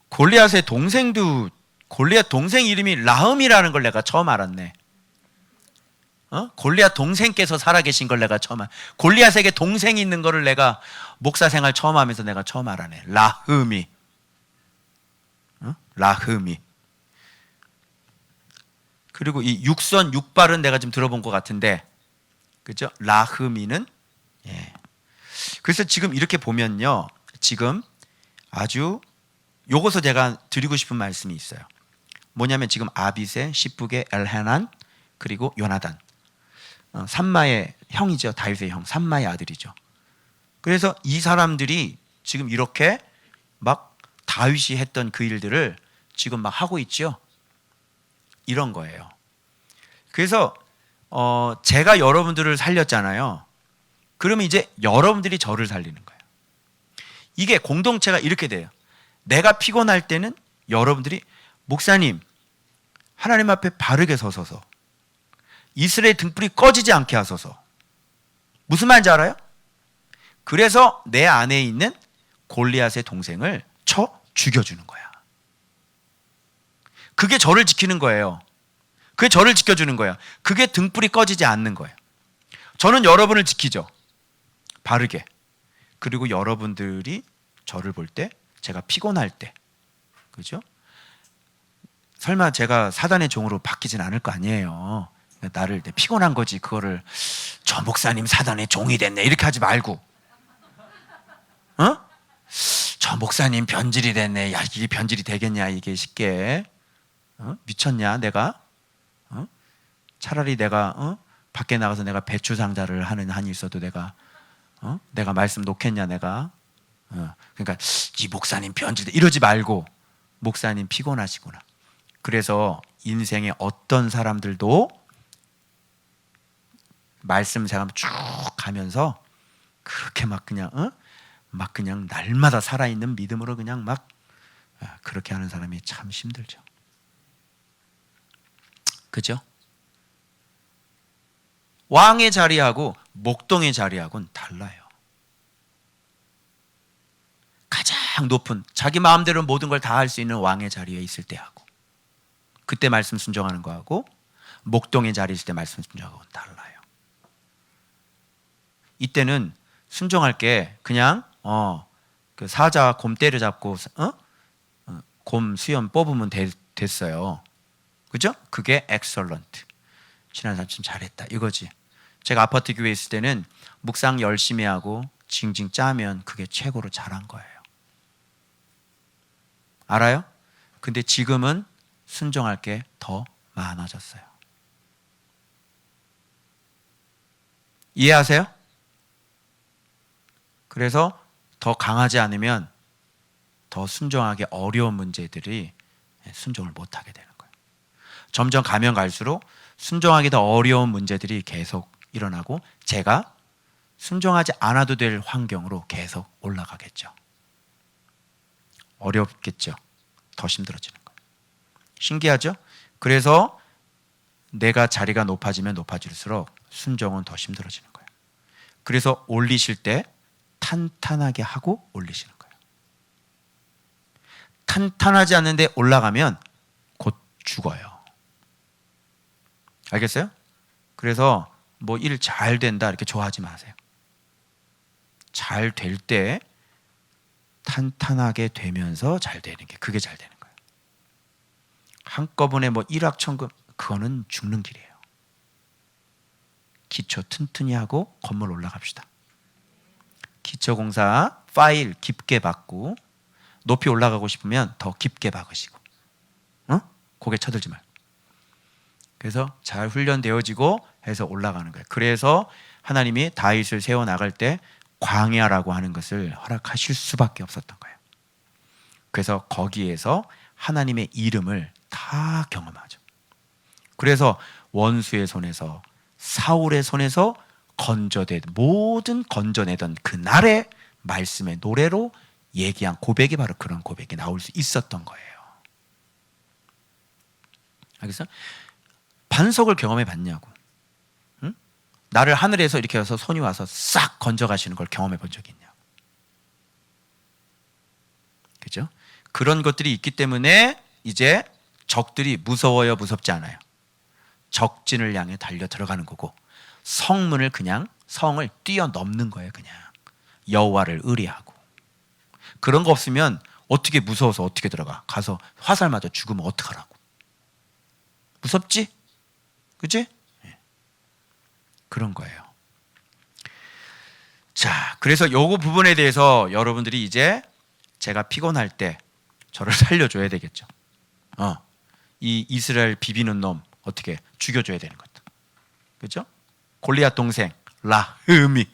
골리앗의 동생도, 골리앗 동생 이름이 라흠이라는 걸 내가 처음 알았네. 골리앗 동생께서 살아계신 걸 내가 처음 골리앗에게 동생이 있는 거를 내가 목사 생활 처음 하면서 내가 처음 알아내. 라흠이. 라흠이. 그리고 이 육선 육발은 내가 좀 들어본 것 같은데, 그죠? 라흠이는, 예. 그래서 지금 이렇게 보면요, 지금 아주 요것서 제가 드리고 싶은 말씀이 있어요. 뭐냐면 지금 아비새, 시브게, 엘하난, 그리고 요나단, 삼마의 형이죠. 다윗의 형, 삼마의 아들이죠. 그래서 이 사람들이 지금 이렇게 막 다윗이 했던 그 일들을 지금 막 하고 있죠. 이런 거예요. 그래서 제가 여러분들을 살렸잖아요. 그러면 이제 여러분들이 저를 살리는 거예요. 이게 공동체가 이렇게 돼요. 내가 피곤할 때는 여러분들이 목사님 하나님 앞에 바르게 서서서 이스라엘 등불이 꺼지지 않게 하소서. 무슨 말인지 알아요? 그래서 내 안에 있는 골리앗의 동생을 쳐 죽여주는 거야. 그게 저를 지키는 거예요. 그게 저를 지켜주는 거야. 그게 등불이 꺼지지 않는 거예요. 저는 여러분을 지키죠. 바르게. 그리고 여러분들이 저를 볼 때, 제가 피곤할 때, 그죠? 설마 제가 사단의 종으로 바뀌진 않을 거 아니에요. 나를 피곤한 거지. 그거를 저 목사님 사단의 종이 됐네 이렇게 하지 말고, 어? 저 목사님 변질이 됐네. 야, 이게 변질이 되겠냐 이게 쉽게. 미쳤냐 내가? 차라리 내가 밖에 나가서 내가 배추 상자를 하는 한이 있어도 내가 말씀 놓겠냐 내가? 그러니까 이 목사님 변질돼 이러지 말고, 목사님 피곤하시구나. 그래서 인생의 어떤 사람들도 말씀 제가 쭉 가면서 그렇게 막 그냥 날마다 살아있는 믿음으로 그냥 막 그렇게 하는 사람이 참 힘들죠. 그죠? 왕의 자리하고 목동의 자리하고는 달라요. 가장 높은 자기 마음대로 모든 걸 다 할 수 있는 왕의 자리에 있을 때하고, 그때 말씀 순종하는 거하고 목동의 자리에 있을 때 말씀 순종하고는 달라요. 이때는 순종할 게 그냥 그 사자 곰 때려잡고 곰 수염 뽑으면 됐어요. 그죠? 그게 엑설런트. 신한 사람 참 잘했다 이거지. 제가 아파트 교회에 있을 때는 묵상 열심히 하고 징징 짜면 그게 최고로 잘한 거예요. 알아요? 근데 지금은 순종할 게 더 많아졌어요. 이해하세요? 그래서 더 강하지 않으면 더 순종하기 어려운 문제들이 순종을 못하게 되는 거예요. 점점 가면 갈수록 순종하기 더 어려운 문제들이 계속 일어나고 제가 순종하지 않아도 될 환경으로 계속 올라가겠죠. 어렵겠죠. 더 힘들어지는 거예요. 신기하죠? 그래서 내가 자리가 높아지면 높아질수록 순종은 더 힘들어지는 거예요. 그래서 올리실 때 탄탄하게 하고 올리시는 거예요. 탄탄하지 않는데 올라가면 곧 죽어요. 알겠어요? 그래서 뭐 일 잘 된다 이렇게 좋아하지 마세요. 잘 될 때 탄탄하게 되면서 잘 되는 게 그게 잘 되는 거예요. 한꺼번에 뭐 일확천금 그거는 죽는 길이에요. 기초 튼튼히 하고 건물 올라갑시다. 기초공사 파일 깊게 박고 높이 올라가고 싶으면 더 깊게 박으시고 고개 쳐들지 말고. 그래서 잘 훈련되어지고 해서 올라가는 거예요. 그래서 하나님이 다윗을 세워나갈 때 광야라고 하는 것을 허락하실 수밖에 없었던 거예요. 그래서 거기에서 하나님의 이름을 다 경험하죠. 그래서 원수의 손에서 사울의 손에서 모든 건져내던 그날의 말씀의 노래로 얘기한 고백이 바로 그런 고백이 나올 수 있었던 거예요. 알겠어요? 반석을 경험해 봤냐고. 응? 나를 하늘에서 이렇게 해서 손이 와서 싹 건져가시는 걸 경험해 본 적이 있냐고. 그죠? 그런 것들이 있기 때문에 이제 적들이 무서워요, 무섭지 않아요? 적진을 향해 달려 들어가는 거고, 성문을 그냥 성을 뛰어넘는 거예요. 그냥 여호와를 의뢰하고. 그런 거 없으면 어떻게 무서워서 어떻게 들어가? 가서 화살 맞아 죽으면 어떡하라고? 무섭지? 그치? 네. 그런 거예요. 자, 그래서 요거 부분에 대해서 여러분들이 이제 제가 피곤할 때 저를 살려줘야 되겠죠. 이 이스라엘 비비는 놈 어떻게 죽여줘야 되는 것도. 그죠? 골리앗 동생 라흠이,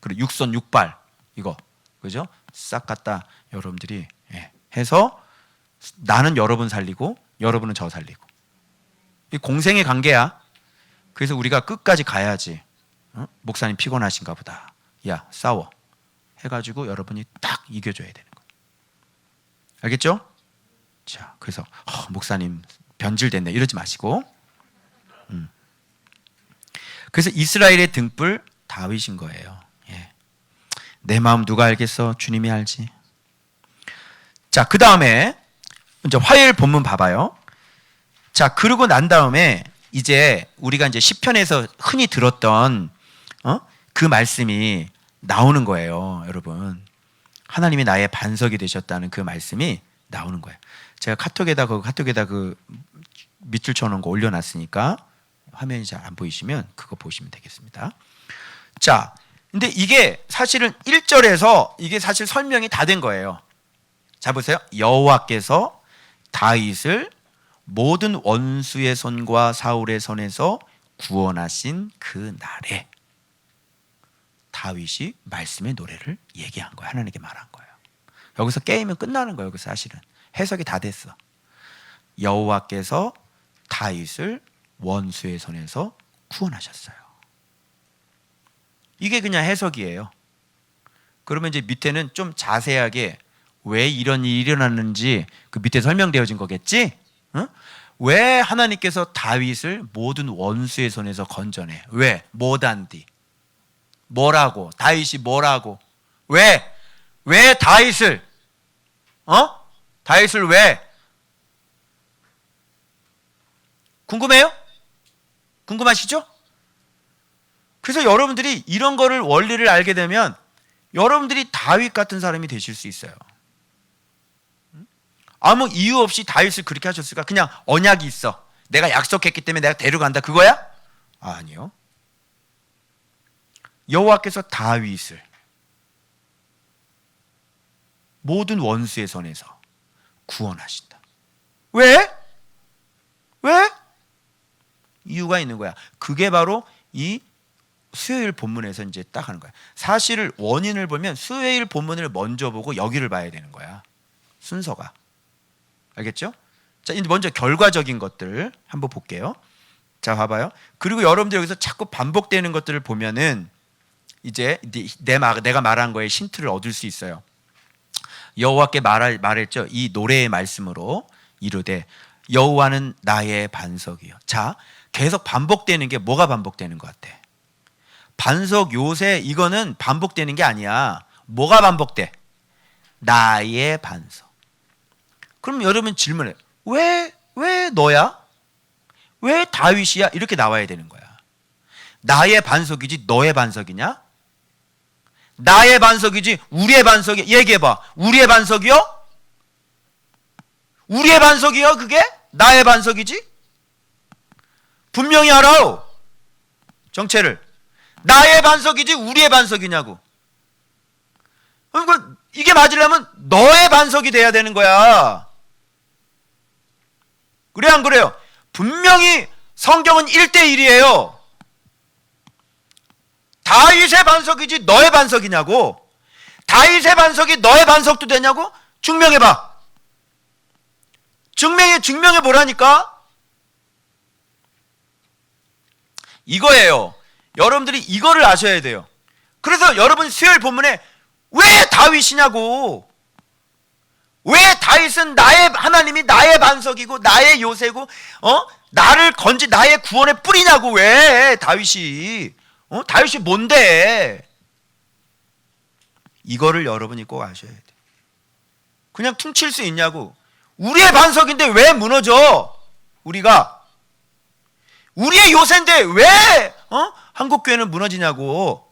그리고 육손 육발 이거, 그죠? 싹 갖다 여러분들이 해서 나는 여러분 살리고 여러분은 저 살리고, 이 공생의 관계야. 그래서 우리가 끝까지 가야지. 목사님 피곤하신가 보다. 야 싸워 해가지고 여러분이 딱 이겨줘야 되는 거예요. 알겠죠? 자, 그래서 목사님 변질됐네 이러지 마시고. 그래서 이스라엘의 등불 다윗인 거예요. 예. 내 마음 누가 알겠어? 주님이 알지. 자, 그 다음에 이제 화요일 본문 봐봐요. 자, 그러고 난 다음에 이제 우리가 이제 시편에서 흔히 들었던 그 말씀이 나오는 거예요, 여러분. 하나님이 나의 반석이 되셨다는 그 말씀이 나오는 거예요. 제가 카톡에다 그 밑줄 쳐놓은 거 올려놨으니까 화면이 잘 안 보이시면 그거 보시면 되겠습니다. 자, 근데 이게 사실은 1절에서 이게 사실 설명이 다 된 거예요. 자, 보세요. 여호와께서 다윗을 모든 원수의 손과 사울의 손에서 구원하신 그 날에 다윗이 말씀의 노래를 얘기한 거예요. 하나님께 말한 거예요. 여기서 게임은 끝나는 거예요. 여기서 사실은 해석이 다 됐어. 여호와께서 다윗을 원수의 손에서 구원하셨어요. 이게 그냥 해석이에요. 그러면 이제 밑에는 좀 자세하게 왜 이런 일이 일어났는지 그 밑에 설명되어진 거겠지? 응? 왜 하나님께서 다윗을 모든 원수의 손에서 건져내? 왜? 뭐단디? 뭐라고? 다윗이 뭐라고? 왜? 왜 다윗을? 다윗을 왜? 궁금해요? 궁금하시죠? 그래서 여러분들이 이런 거를 원리를 알게 되면 여러분들이 다윗 같은 사람이 되실 수 있어요. 아무 이유 없이 다윗을 그렇게 하셨을까? 그냥 언약이 있어. 내가 약속했기 때문에 내가 데려간다. 그거야? 아니요. 여호와께서 다윗을 모든 원수의 손에서 구원하신다. 왜? 왜? 이유가 있는 거야. 그게 바로 이 수요일 본문에서 이제 딱 하는 거야. 사실을 원인을 보면 수요일 본문을 먼저 보고 여기를 봐야 되는 거야. 순서가. 알겠죠? 자, 이제 먼저 결과적인 것들 한번 볼게요. 자, 봐봐요. 그리고 여러분들 여기서 자꾸 반복되는 것들을 보면은 이제 내가 말한 거에 힌트를 얻을 수 있어요. 여호와께 말했죠. 이 노래의 말씀으로 이르되 여호와는 나의 반석이요. 자, 계속 반복되는 게 뭐가 반복되는 것 같아? 반석 요새 이거는 반복되는 게 아니야. 뭐가 반복돼? 나의 반석. 그럼 여러분 질문해. 왜 너야? 왜 다윗이야? 이렇게 나와야 되는 거야. 나의 반석이지 너의 반석이냐? 나의 반석이지 우리의 반석이. 얘기해봐. 우리의 반석이요? 우리의 반석이요 그게? 나의 반석이지? 분명히 알아. 정체를. 나의 반석이지 우리의 반석이냐고. 그러니까 이게 맞으려면 너의 반석이 돼야 되는 거야. 그래 안 그래요? 분명히 성경은 1대1이에요. 다윗의 반석이지 너의 반석이냐고. 다윗의 반석이 너의 반석도 되냐고? 증명해봐. 증명해 보라니까. 이거예요. 여러분들이 이거를 아셔야 돼요. 그래서 여러분 수요일 본문에 왜 다윗이냐고. 왜 다윗은 하나님이 나의 반석이고 나의 요새고 나를 나의 구원의 뿌리냐고. 왜 다윗이 다윗이 뭔데? 이거를 여러분이 꼭 아셔야 돼. 그냥 퉁칠 수 있냐고. 우리의 반석인데 왜 무너져? 우리가 우리의 요새인데 왜 한국교회는 무너지냐고.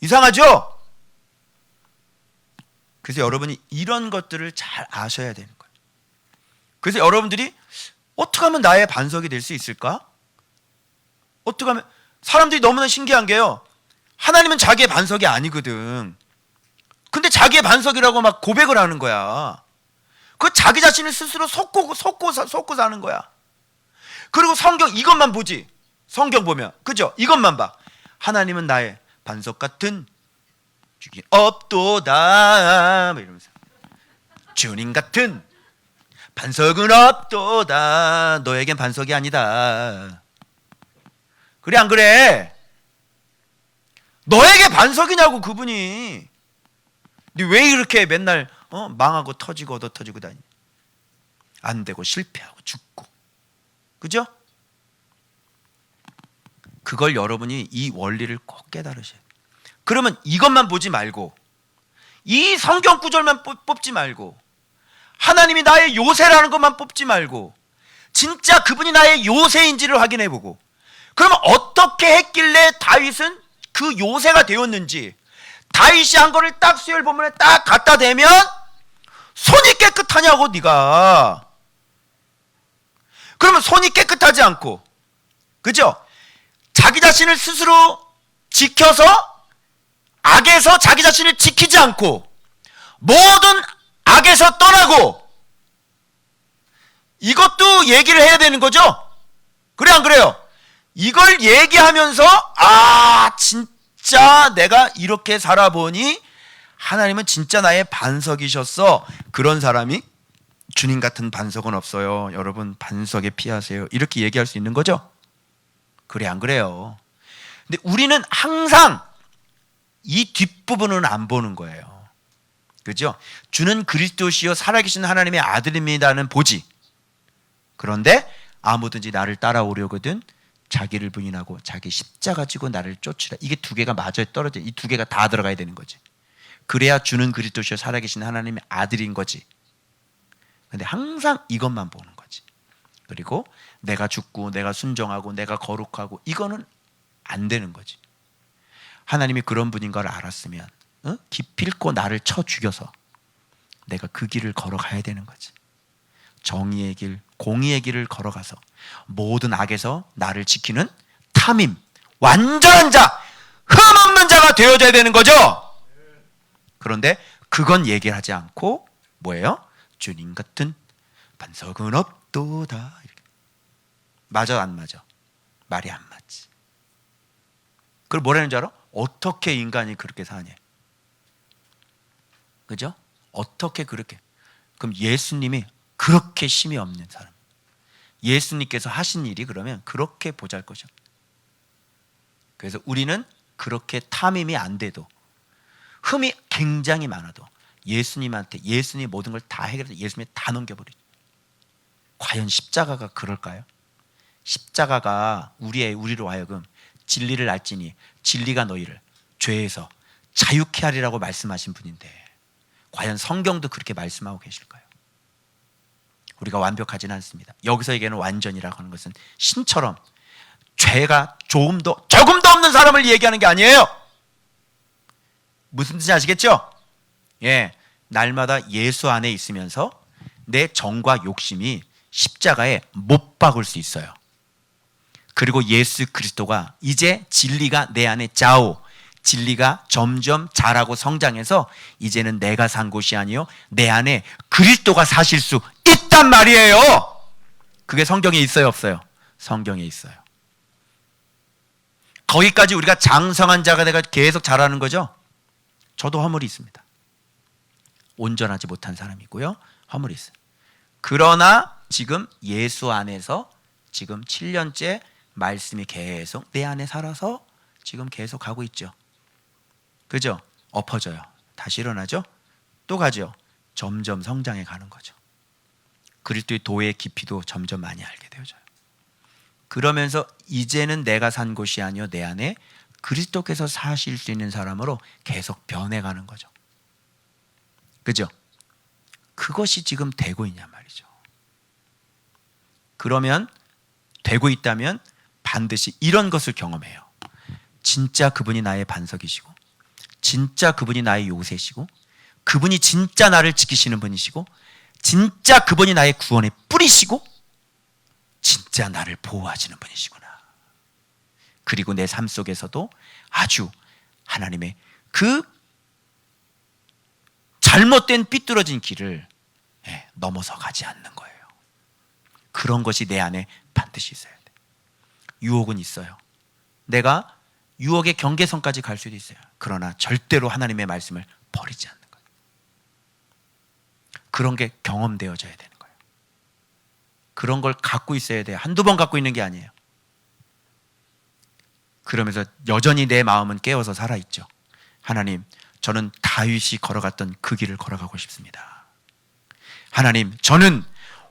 이상하죠? 그래서 여러분이 이런 것들을 잘 아셔야 되는 거예요. 그래서 여러분들이 어떻게 하면 나의 반석이 될 수 있을까? 어떻게 하면 사람들이 너무나 신기한 게요. 하나님은 자기의 반석이 아니거든. 근데 자기의 반석이라고 막 고백을 하는 거야. 그 자기 자신을 스스로 속고 사는 거야. 그리고 성경 이것만 보지. 성경 보면 그죠? 이것만 봐. 하나님은 나의 반석 같은 주긴 없도다 이러면서 주님 같은 반석은 없도다. 너에겐 반석이 아니다. 그래 안 그래? 너에게 반석이냐고 그분이. 근데 왜 이렇게 맨날 망하고 터지고 얻어 터지고 다니. 안 되고 실패하고 죽고. 그죠? 그걸 여러분이 이 원리를 꼭 깨달으셔야 돼요. 그러면 이것만 보지 말고 이 성경 구절만 뽑지 말고 하나님이 나의 요새라는 것만 뽑지 말고 진짜 그분이 나의 요새인지를 확인해 보고 그러면 어떻게 했길래 다윗은 그 요새가 되었는지 다윗이 한 거를 딱 수열 본문에 딱 갖다 대면 손이 깨끗하냐고 네가. 그러면 손이 깨끗하지 않고 그죠? 자기 자신을 스스로 지켜서 악에서 자기 자신을 지키지 않고 모든 악에서 떠나고 이것도 얘기를 해야 되는 거죠? 그래 안 그래요? 이걸 얘기하면서 진짜 내가 이렇게 살아보니 하나님은 진짜 나의 반석이셨어. 그런 사람이 주님 같은 반석은 없어요. 여러분 반석에 피하세요. 이렇게 얘기할 수 있는 거죠? 그래 안 그래요? 근데 우리는 항상 이 뒷부분은 안 보는 거예요. 그죠? 주는 그리스도시요 살아계신 하나님의 아들입니다는 보지. 그런데 아무든지 나를 따라오려거든 자기를 부인하고 자기 십자가 지고 나를 쫓으라. 이게 두 개가 마저 떨어져. 이 두 개가 다 들어가야 되는 거지. 그래야 주는 그리스도시요 살아계신 하나님의 아들인 거지. 근데 항상 이것만 보는 거지. 그리고 내가 죽고 내가 순종하고 내가 거룩하고 이거는 안 되는 거지. 하나님이 그런 분인 걸 알았으면 기필코 나를 쳐 죽여서 내가 그 길을 걸어가야 되는 거지. 정의의 길, 공의의 길을 걸어가서 모든 악에서 나를 지키는 탐임, 완전한 자, 흠없는 자가 되어져야 되는 거죠. 그런데 그건 얘기를 하지 않고 뭐예요? 주님 같은 반석은 없도다. 맞아 안 맞아? 말이 안 맞지. 그걸 뭐라는 줄 알아? 어떻게 인간이 그렇게 사냐? 그죠? 어떻게 그렇게? 그럼 예수님이 그렇게 힘이 없는 사람. 예수님께서 하신 일이 그러면 그렇게 보잘것이야. 그래서 우리는 그렇게 탐임이 안 돼도 흠이 굉장히 많아도 예수님한테 예수님이 모든 걸 다 해결해서 예수님이 다 넘겨버리죠. 과연 십자가가 그럴까요? 십자가가 우리로 하여금 진리를 알지니 진리가 너희를 죄에서 자유케 하리라고 말씀하신 분인데 과연 성경도 그렇게 말씀하고 계실까요? 우리가 완벽하지는 않습니다. 여기서 얘기하는 완전이라고 하는 것은 신처럼 죄가 조금도 없는 사람을 얘기하는 게 아니에요. 무슨 뜻인지 아시겠죠? 예, 날마다 예수 안에 있으면서 내 정과 욕심이 십자가에 못 박을 수 있어요. 그리고 예수 그리스도가 이제 진리가 내 안에 좌우, 진리가 점점 자라고 성장해서 이제는 내가 산 곳이 아니요 내 안에 그리스도가 사실 수 있단 말이에요. 그게 성경에 있어요 없어요? 성경에 있어요. 거기까지 우리가 장성한 자가 내가 계속 자라는 거죠. 저도 허물이 있습니다. 온전하지 못한 사람이고요, 허물이 있어요. 그러나 지금 예수 안에서 지금 7년째 말씀이 계속 내 안에 살아서 지금 계속 가고 있죠. 그죠? 엎어져요. 다시 일어나죠? 또 가죠. 점점 성장해 가는 거죠. 그리스도의 도의 깊이도 점점 많이 알게 되어져요. 그러면서 이제는 내가 산 곳이 아니요 내 안에 그리스도께서 사실 수 있는 사람으로 계속 변해가는 거죠. 그죠? 그것이 지금 되고 있냔 말이죠. 그러면 되고 있다면 반드시 이런 것을 경험해요. 진짜 그분이 나의 반석이시고 진짜 그분이 나의 요새시고 그분이 진짜 나를 지키시는 분이시고 진짜 그분이 나의 구원의 뿌리시고 진짜 나를 보호하시는 분이시구나. 그리고 내 삶 속에서도 아주 하나님의 그 잘못된 삐뚤어진 길을 넘어서 가지 않는 거예요. 그런 것이 내 안에 반드시 있어야 돼. 유혹은 있어요. 내가 유혹의 경계선까지 갈 수도 있어요. 그러나 절대로 하나님의 말씀을 버리지 않는 거예요. 그런 게 경험되어져야 되는 거예요. 그런 걸 갖고 있어야 돼요. 한두 번 갖고 있는 게 아니에요. 그러면서 여전히 내 마음은 깨어서 살아있죠. 하나님, 저는 다윗이 걸어갔던 그 길을 걸어가고 싶습니다. 하나님, 저는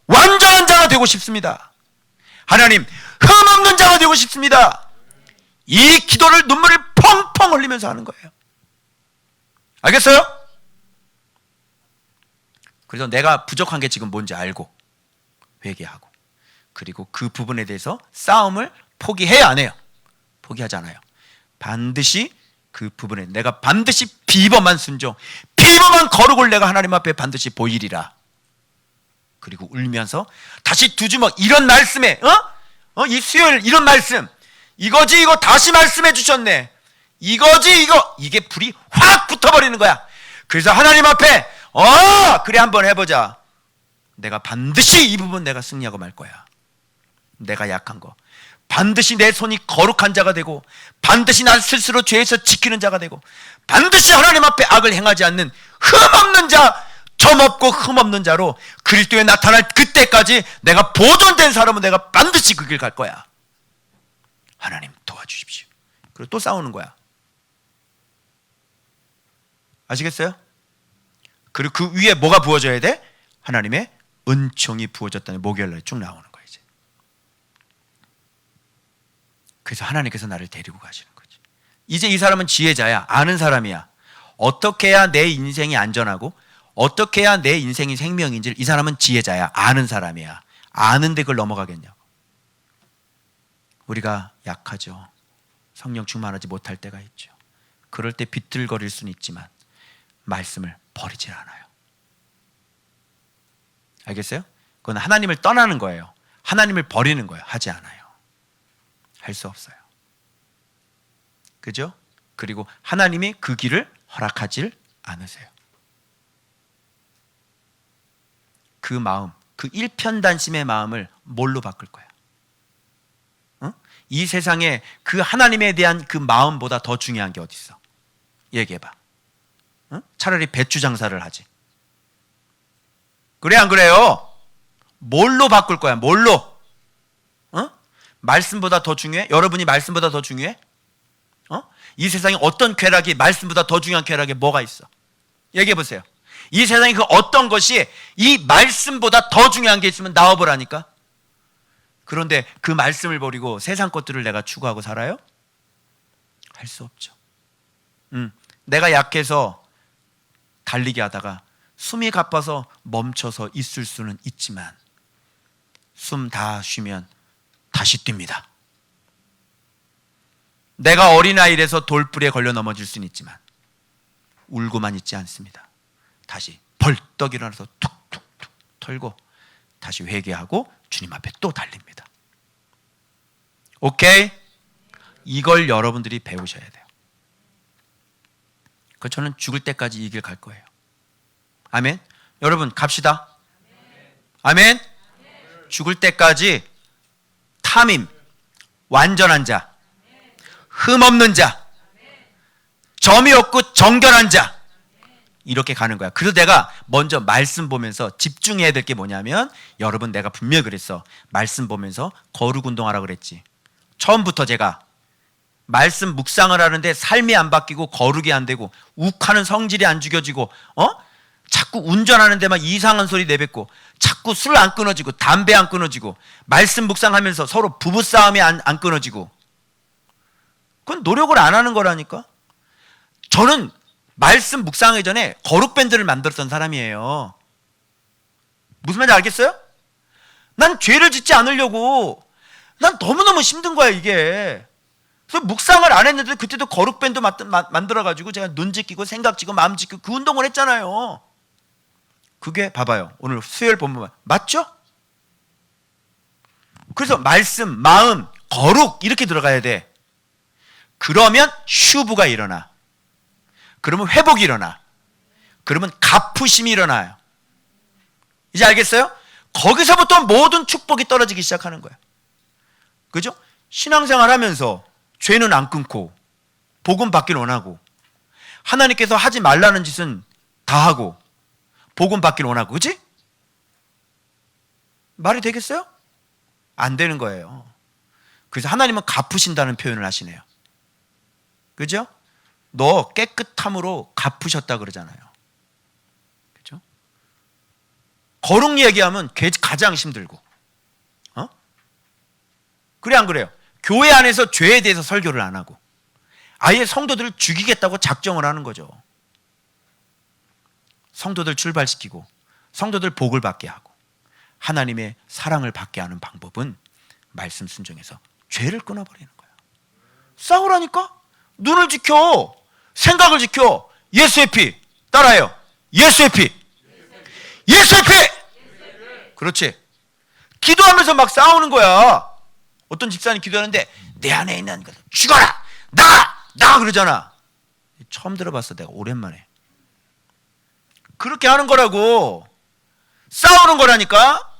완전한 자가 되고 싶습니다. 하나님, 흠없는 자가 되고 싶습니다. 이 기도를 눈물을 펑펑 흘리면서 하는 거예요. 알겠어요? 그래서 내가 부족한 게 지금 뭔지 알고 회개하고, 그리고 그 부분에 대해서 싸움을 포기해야 안 해요. 포기하지 않아요. 반드시 그 부분에 내가 반드시 비범한 순종, 비범한 거룩을 내가 하나님 앞에 반드시 보이리라. 그리고 울면서 다시 두 주먹, 이런 말씀에 이 수요일 이런 말씀, 이거지 이거 다시 말씀해 주셨네, 이거지 이거, 이게 불이 확 붙어버리는 거야. 그래서 하나님 앞에 그래 한번 해보자. 내가 반드시 이 부분 내가 승리하고 말 거야. 내가 약한 거 반드시 내 손이 거룩한 자가 되고, 반드시 난 스스로 죄에서 지키는 자가 되고, 반드시 하나님 앞에 악을 행하지 않는 흠없는 자, 점없고 흠없는 자로 그리스도에 나타날 그때까지 내가 보존된 사람은 내가 반드시 그 길 갈 거야. 하나님 도와주십시오. 그리고 또 싸우는 거야. 아시겠어요? 그리고 그 위에 뭐가 부어져야 돼? 하나님의 은총이 부어졌다는 목요일날 쭉 나오는 거예요. 이제. 그래서 하나님께서 나를 데리고 가시는 거지. 이제 이 사람은 지혜자야. 아는 사람이야. 어떻게 해야 내 인생이 안전하고, 어떻게 해야 내 인생이 생명인지를, 이 사람은 지혜자야. 아는 사람이야. 아는데 그걸 넘어가겠냐고. 우리가 약하죠. 성령 충만하지 못할 때가 있죠. 그럴 때 비틀거릴 수는 있지만 말씀을 버리질 않아요. 알겠어요? 그건 하나님을 떠나는 거예요. 하나님을 버리는 거예요. 하지 않아요. 할 수 없어요. 그죠? 그리고 하나님이 그 길을 허락하질 않으세요. 그 마음, 그 일편단심의 마음을 뭘로 바꿀 거야? 이 세상에 그 하나님에 대한 그 마음보다 더 중요한 게 어디 있어? 얘기해봐. 차라리 배추 장사를 하지. 그래 안 그래요? 뭘로 바꿀 거야? 뭘로? 말씀보다 더 중요해? 여러분이 말씀보다 더 중요해? 이 세상에 어떤 쾌락이 말씀보다 더 중요한 쾌락이 뭐가 있어? 얘기해 보세요. 이 세상에 그 어떤 것이 이 말씀보다 더 중요한 게 있으면 나와보라니까. 그런데 그 말씀을 버리고 세상 것들을 내가 추구하고 살아요? 할 수 없죠. 내가 약해서 달리기 하다가 숨이 가빠서 멈춰서 있을 수는 있지만, 숨 다 쉬면 다시 뜁니다. 내가 어린아이라서 돌불에 걸려 넘어질 수는 있지만 울고만 있지 않습니다. 다시 벌떡 일어나서 툭툭툭 털고 다시 회개하고 주님 앞에 또 달립니다. 오케이? 이걸 여러분들이 배우셔야 돼요. 그 저는 죽을 때까지 이 길 갈 거예요. 아멘? 여러분 갑시다. 아멘? 죽을 때까지 탐임, 완전한 자, 흠없는 자, 점이 없고 정결한 자, 이렇게 가는 거야. 그래서 내가 먼저 말씀 보면서 집중해야 될 게 뭐냐면, 여러분 내가 분명히 그랬어. 말씀 보면서 거룩 운동하라 그랬지. 처음부터 제가 말씀 묵상을 하는데 삶이 안 바뀌고 거룩이 안 되고 욱하는 성질이 안 죽여지고 자꾸 운전하는 데만 이상한 소리 내뱉고 자꾸 술 안 끊어지고 담배 안 끊어지고 말씀 묵상하면서 서로 부부싸움이 안 끊어지고, 그건 노력을 안 하는 거라니까. 저는 말씀 묵상하기 전에 거룩 밴드를 만들었던 사람이에요. 무슨 말인지 알겠어요? 난 죄를 짓지 않으려고, 난 너무너무 힘든 거야 이게. 그래서 묵상을 안 했는데 그때도 거룩 밴드 만들어가지고 제가 눈 지키고 생각 지키고 마음 지키고 그 운동을 했잖아요. 그게 봐봐요. 오늘 수요일 본문 맞죠? 그래서 말씀, 마음, 거룩 이렇게 들어가야 돼. 그러면 슈브가 일어나. 그러면 회복이 일어나. 그러면 갚으심이 일어나요. 이제 알겠어요? 거기서부터 모든 축복이 떨어지기 시작하는 거야. 그죠? 신앙생활 하면서 죄는 안 끊고 복음 받기를 원하고 하나님께서 하지 말라는 짓은 다 하고 복음 받기를 원하고, 그치? 말이 되겠어요? 안 되는 거예요. 그래서 하나님은 갚으신다는 표현을 하시네요. 그죠? 너 깨끗함으로 갚으셨다 그러잖아요. 그렇죠? 거룩 얘기하면 가장 힘들고, 그래 안 그래요? 교회 안에서 죄에 대해서 설교를 안 하고 아예 성도들을 죽이겠다고 작정을 하는 거죠. 성도들 출발시키고 성도들 복을 받게 하고 하나님의 사랑을 받게 하는 방법은 말씀 순종해서 죄를 끊어버리는 거예요. 싸우라니까? 눈을 지켜, 생각을 지켜. 예수의 피 따라해요. 예수의 피, 예수의 피. 그렇지. 기도하면서 막 싸우는 거야. 어떤 집사님 기도하는데 내 안에 있는 것 죽어라, 나가 그러잖아. 처음 들어봤어. 내가 오랜만에. 그렇게 하는 거라고. 싸우는 거라니까.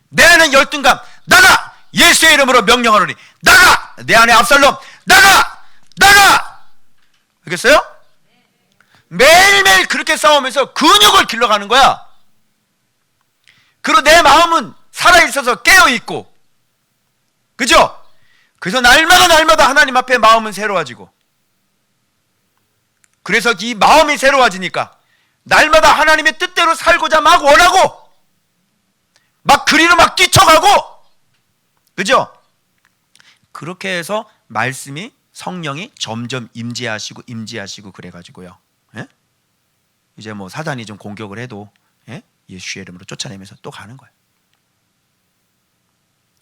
내 안에 열등감 나가, 예수의 이름으로 명령하노니 나가. 내 안에 압살롬 나가. 알겠어요? 매일매일 그렇게 싸우면서 근육을 길러가는 거야. 그리고 내 마음은 살아있어서 깨어있고, 그죠? 그래서 날마다 하나님 앞에 마음은 새로워지고, 그래서 이 마음이 새로워지니까 날마다 하나님의 뜻대로 살고자 막 원하고 막 그리로 막 뛰쳐가고, 그죠? 그렇게 해서 말씀이, 성령이 점점 임재하시고 그래가지고요, 예? 이제 뭐 사단이 좀 공격을 해도, 예? 예수의 이름으로 쫓아내면서 또 가는 거예요.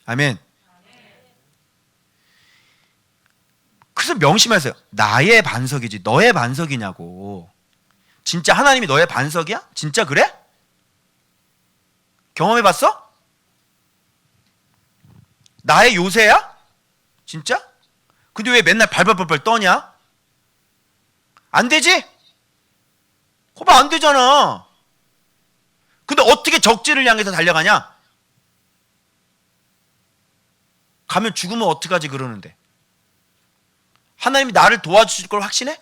아멘. 그래서 명심하세요. 나의 반석이지 너의 반석이냐고. 진짜 하나님이 너의 반석이야? 진짜 그래? 경험해봤어? 나의 요새야? 진짜? 근데 왜 맨날 발발발발 떠냐? 안 되지? 거봐, 안 되잖아. 근데 어떻게 적지를 향해서 달려가냐? 가면 죽으면 어떡하지 그러는데. 하나님이 나를 도와주실 걸 확신해?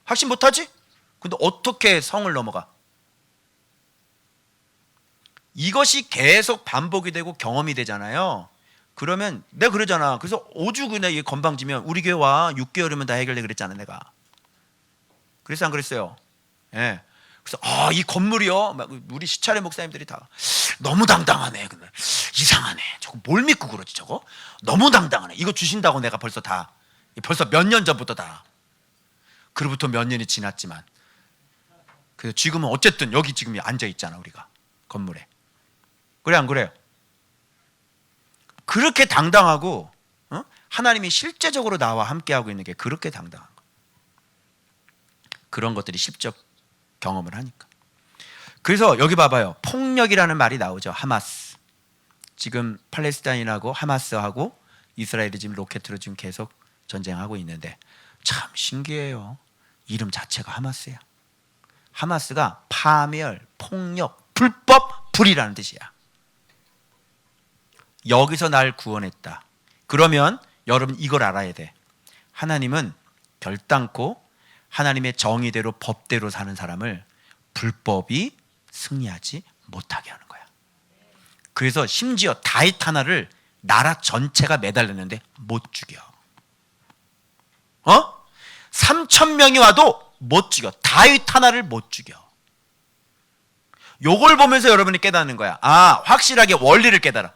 확신 못하지? 근데 어떻게 성을 넘어가? 이것이 계속 반복이 되고 경험이 되잖아요. 그러면 내가 그러잖아. 그래서 5주 그냥 건방지면 우리 교회 와. 6개월이면 다 해결돼 그랬잖아 내가. 그래서 안 그랬어요? 예. 그래서 이 건물이요, 막 우리 시차례 목사님들이 다 너무 당당하네. 근데 이상하네. 저거 뭘 믿고 그러지 저거? 너무 당당하네. 이거 주신다고 내가 벌써 몇 년 전부터 다. 그로부터 몇 년이 지났지만, 그래서 지금은 어쨌든 여기 지금 앉아 있잖아 우리가 건물에. 그래 안 그래요? 그렇게 당당하고, 하나님이 실제적으로 나와 함께하고 있는 게 그렇게 당당한 거예요. 그런 것들이 십적 경험을 하니까. 그래서 여기 봐봐요. 폭력이라는 말이 나오죠. 하마스. 지금 팔레스타인하고 하마스하고 이스라엘이 지금 로켓으로 지금 계속 전쟁하고 있는데 참 신기해요. 이름 자체가 하마스야. 하마스가 파멸, 폭력, 불법, 불이라는 뜻이야. 여기서 날 구원했다. 그러면 여러분 이걸 알아야 돼. 하나님은 결단코 하나님의 정의대로 법대로 사는 사람을 불법이 승리하지 못하게 하는 거야. 그래서 심지어 다윗 하나를 나라 전체가 매달렸는데 못 죽여. 3,000명이 와도 못 죽여. 다윗 하나를 못 죽여. 요걸 보면서 여러분이 깨닫는 거야. 확실하게 원리를 깨달아.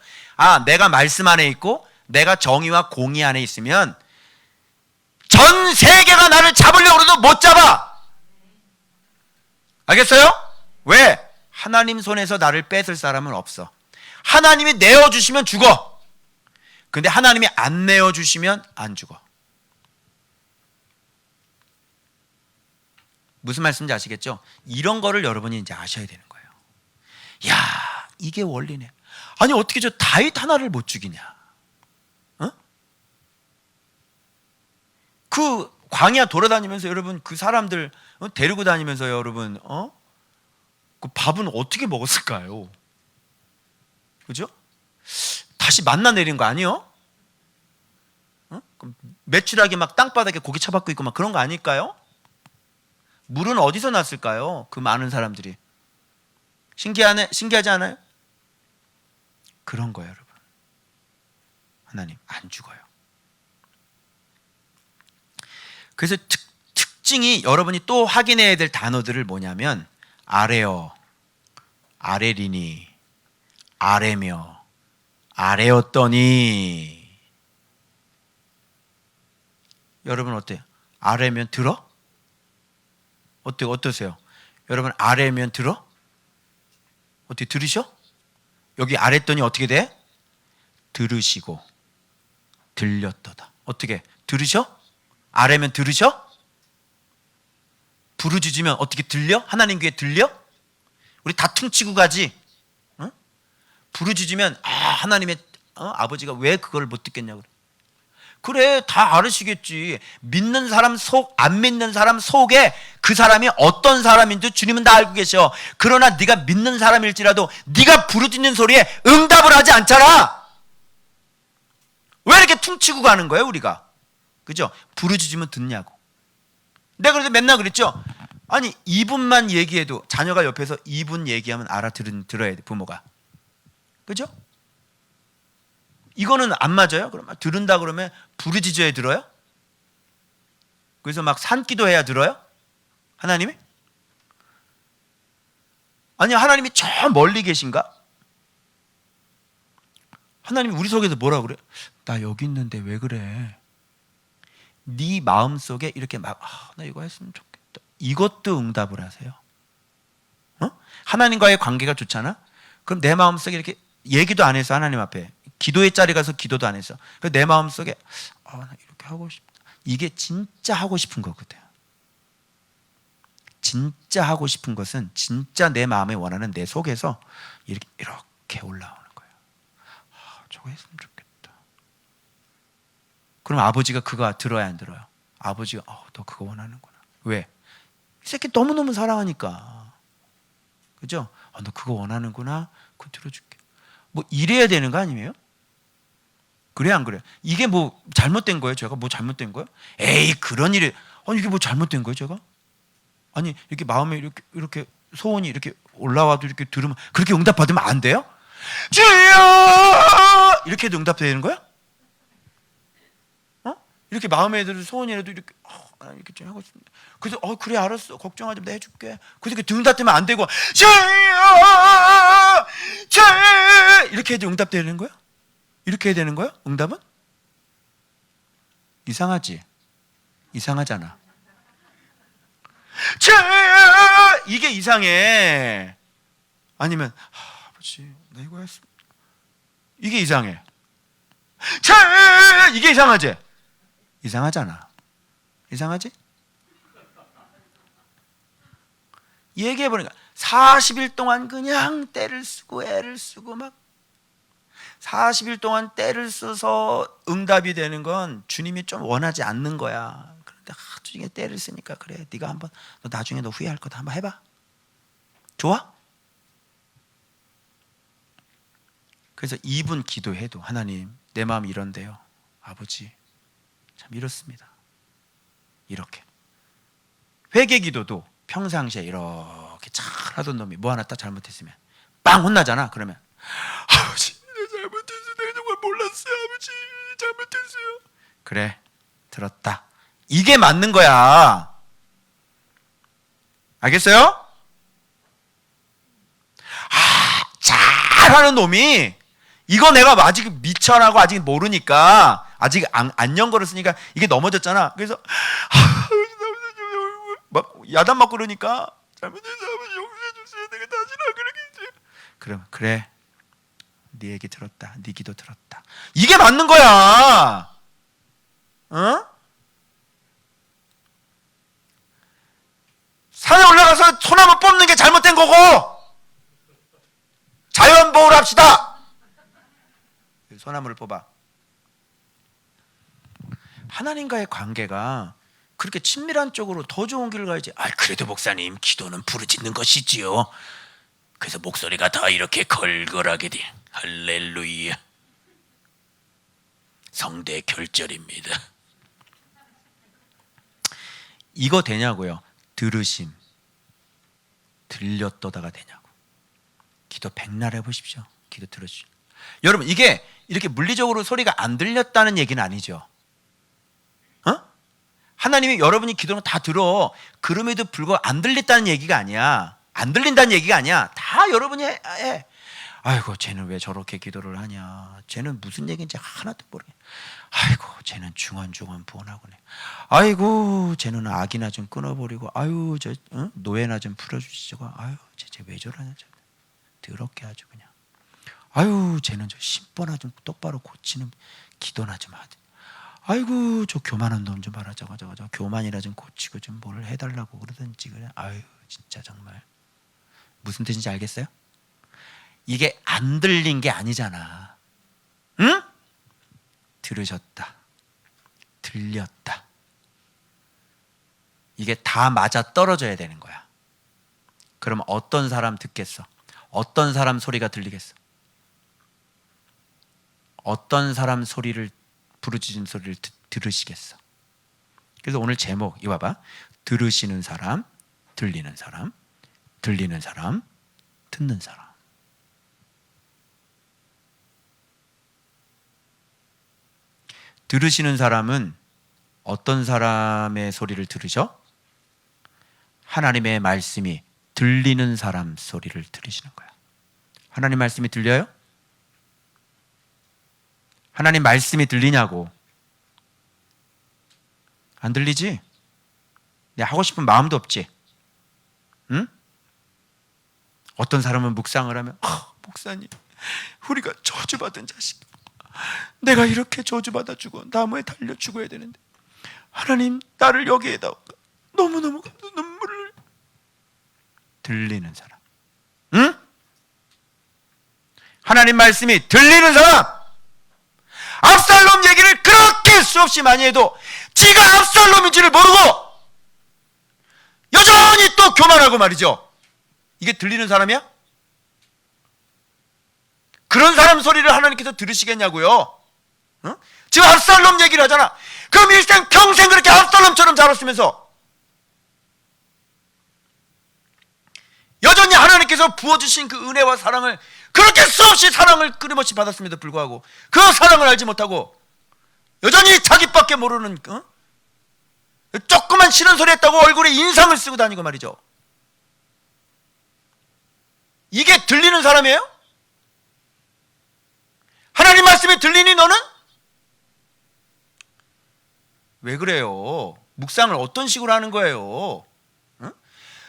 내가 말씀 안에 있고 내가 정의와 공의 안에 있으면 전 세계가 나를 잡으려고 해도 못 잡아. 알겠어요? 왜? 하나님 손에서 나를 뺏을 사람은 없어. 하나님이 내어주시면 죽어. 근데 하나님이 안 내어주시면 안 죽어. 무슨 말씀인지 아시겠죠? 이런 거를 여러분이 이제 아셔야 되는 거예요. 야, 이게 원리네. 아니 어떻게 저 다윗 하나를 못 죽이냐? 그 광야 돌아다니면서 여러분 그 사람들 데리고 다니면서 여러분 그 밥은 어떻게 먹었을까요? 그죠? 다시 만나 내린 거 아니요? 매출하게 막 땅바닥에 고기 처박고 있고 막 그런 거 아닐까요? 물은 어디서 났을까요? 그 많은 사람들이. 신기하지 않아요? 그런 거예요, 여러분. 하나님 안 죽어요. 그래서 특징이 여러분이 또 확인해야 될 단어들을 뭐냐면 아래요, 아래리니, 아래며, 아래였더니. 여러분 어때요? 아래면 들어? 어떠세요? 여러분 아래면 들어? 어떻게 들으셔? 여기 아랬더니 어떻게 돼? 들으시고 들렸도다. 어떻게 들으셔? 아래면 들으셔? 부르짖으면 어떻게 들려? 하나님 귀에 들려? 우리 다 퉁치고 가지. 어? 부르짖으면 하나님의 아버지가 왜 그걸 못 듣겠냐고. 그래, 다 알으시겠지. 믿는 사람 속, 안 믿는 사람 속에 그 사람이 어떤 사람인지 주님은 다 알고 계셔. 그러나 네가 믿는 사람일지라도 네가 부르짖는 소리에 응답을 하지 않잖아. 왜 이렇게 퉁치고 가는 거예요, 우리가? 그죠? 부르짖으면 듣냐고. 내가 그래서 맨날 그랬죠. 아니 2분만 얘기해도 자녀가 옆에서 2분 얘기하면 들어야 돼, 부모가. 그죠? 이거는 안 맞아요? 그럼 들은다 그러면 부르짖어야 들어요? 그래서 막 산기도해야 들어요? 하나님이? 아니 하나님이 저 멀리 계신가? 하나님이 우리 속에서 뭐라 그래? 나 여기 있는데 왜 그래? 네 마음속에 이렇게 막 나 이거 했으면 좋겠다. 이것도 응답을 하세요. 어? 하나님과의 관계가 좋잖아? 그럼 내 마음속에 이렇게 얘기도 안 해서 하나님 앞에 기도의 자리 가서 기도도 안 했어. 내 마음속에 나 이렇게 하고 싶다. 이게 진짜 하고 싶은 거거든. 진짜 하고 싶은 것은 진짜 내 마음에 원하는 내 속에서 이렇게 올라오는 거예요. 저거 했으면 좋겠다. 그럼 아버지가 그거 들어야 안 들어요? 아버지가 너 그거 원하는구나. 왜? 이 새끼 너무너무 사랑하니까. 그죠? 너 그거 원하는구나. 그거 들어줄게. 뭐 이래야 되는 거 아니에요? 그래 안 그래? 이게 뭐 잘못된 거예요? 제가 뭐 잘못된 거예요? 에이 그런 일이 이게 뭐 잘못된 거예요? 제가? 아니 이렇게 마음에 이렇게 소원이 이렇게 올라와도 이렇게 들으면 그렇게 응답 받으면 안 돼요? 주여 이렇게 해도 응답 되는 거야? 이렇게 마음에 드는 소원이라도 이렇게 이렇게 좀 하고 있습니다. 그래서 그래 알았어 걱정하지 마 내가 해줄게. 그래서 응답되면 안 되고 주여 이렇게 해도 응답 되는 거야? 이렇게 해야 되는 거야? 응답은? 이상하지? 이상하잖아. 이게 이상해. 아니면 아버지 나 이거 했습니다. 이게 이상해. 이게 이상하지? 이상하잖아. 이상하지? 얘기해보니까 40일 동안 그냥 때를 쓰고 애를 쓰고 막 40일 동안 때를 써서 응답이 되는 건 주님이 좀 원하지 않는 거야. 그런데 나중에 때를 쓰니까 그래 네가 한번 너 나중에 너 후회할 거다 한번 해봐. 좋아? 그래서 2분 기도해도 하나님 내 마음이 이런데요. 아버지 참 이렇습니다. 이렇게 회개 기도도 평상시에 이렇게 잘하던 놈이 뭐 하나 딱 잘못했으면 빵 혼나잖아. 그러면 아버지 내가 잘못했어요. 내가 정말 몰랐어요. 아버지 잘못했어요. 그래 들었다. 이게 맞는 거야. 알겠어요? 잘하는 놈이 이거 내가 아직 미천하고 아직 모르니까 아직 안 연걸었으니까 이게 넘어졌잖아. 그래서 막 야단 맞고 그러니까 잘못해서 아버지 용서해 주세요. 내가 다시는 안 그러겠지. 그럼 그래 네 얘기 들었다. 네 기도 들었다. 이게 맞는 거야. 어? 산에 올라가서 소나무 뽑는 게 잘못된 거고 자연보호를 합시다. 소나무를 뽑아. 하나님과의 관계가 그렇게 친밀한 쪽으로 더 좋은 길을 가야지. 그래도 목사님 기도는 부르짖는 것이지요. 그래서 목소리가 다 이렇게 걸걸하게 돼. 할렐루야. 성대 결절입니다. 이거 되냐고요? 들으심 들렸도다가 되냐고. 기도 백날 해보십시오. 기도 들으시죠. 여러분 이게 이렇게 물리적으로 소리가 안 들렸다는 얘기는 아니죠. 하나님이 여러분이 기도는 다 들어. 그럼에도 불구하고 안 들렸다는 얘기가 아니야. 안 들린다는 얘기가 아니야. 다 여러분이 해. 아이고 쟤는 왜 저렇게 기도를 하냐. 쟤는 무슨 얘기인지 하나도 모르겠네. 아이고 쟤는 중언중언 부언하고네. 아이고 쟤는 악이나 좀 끊어버리고, 아유 저 노예나 좀 풀어주시고, 아유 쟤 왜 저러냐. 더럽게 아주 그냥. 아유 쟤는 저 신보나 좀 똑바로 고치는 기도나 좀 하지. 아이고 저 교만한 놈 좀 봐라. 저거 교만이나 좀 고치고 좀 뭘 해달라고 그러든지. 그래. 아유 진짜 정말. 무슨 뜻인지 알겠어요? 이게 안 들린 게 아니잖아. 응? 들으셨다, 들렸다. 이게 다 맞아 떨어져야 되는 거야. 그럼 어떤 사람 듣겠어? 어떤 사람 소리가 들리겠어? 어떤 사람 소리를, 부르짖은 소리를 들으시겠어? 그래서 오늘 제목 이거 봐봐. 들으시는 사람, 들리는 사람, 들리는 사람, 듣는 사람. 들으시는 사람은 어떤 사람의 소리를 들으셔? 하나님의 말씀이 들리는 사람 소리를 들으시는 거야. 하나님 말씀이 들려요? 하나님 말씀이 들리냐고. 안 들리지? 내가 하고 싶은 마음도 없지. 응? 어떤 사람은 묵상을 하면 목사님, 우리가 저주받은 자식, 내가 이렇게 저주받아 죽어 나무에 달려 죽어야 되는데 하나님 나를 여기에다 너무너무 눈물을. 들리는 사람. 응? 하나님 말씀이 들리는 사람. 압살롬 얘기를 그렇게 수없이 많이 해도 지가 압살롬인지를 모르고 여전히 또 교만하고 말이죠. 이게 들리는 사람이야? 그런 사람 소리를 하나님께서 들으시겠냐고요? 응? 지금 압살롬 얘기를 하잖아. 그럼 일생 평생 그렇게 압살롬처럼 자랐으면서 여전히 하나님께서 부어주신 그 은혜와 사랑을, 그렇게 수없이 사랑을 끊임없이 받았음에도 불구하고 그 사랑을 알지 못하고 여전히 자기밖에 모르는 조그만 싫은 소리 했다고 얼굴에 인상을 쓰고 다니고 말이죠. 이게 들리는 사람이에요? 하나님 말씀이 들리니 너는? 왜 그래요? 묵상을 어떤 식으로 하는 거예요? 응?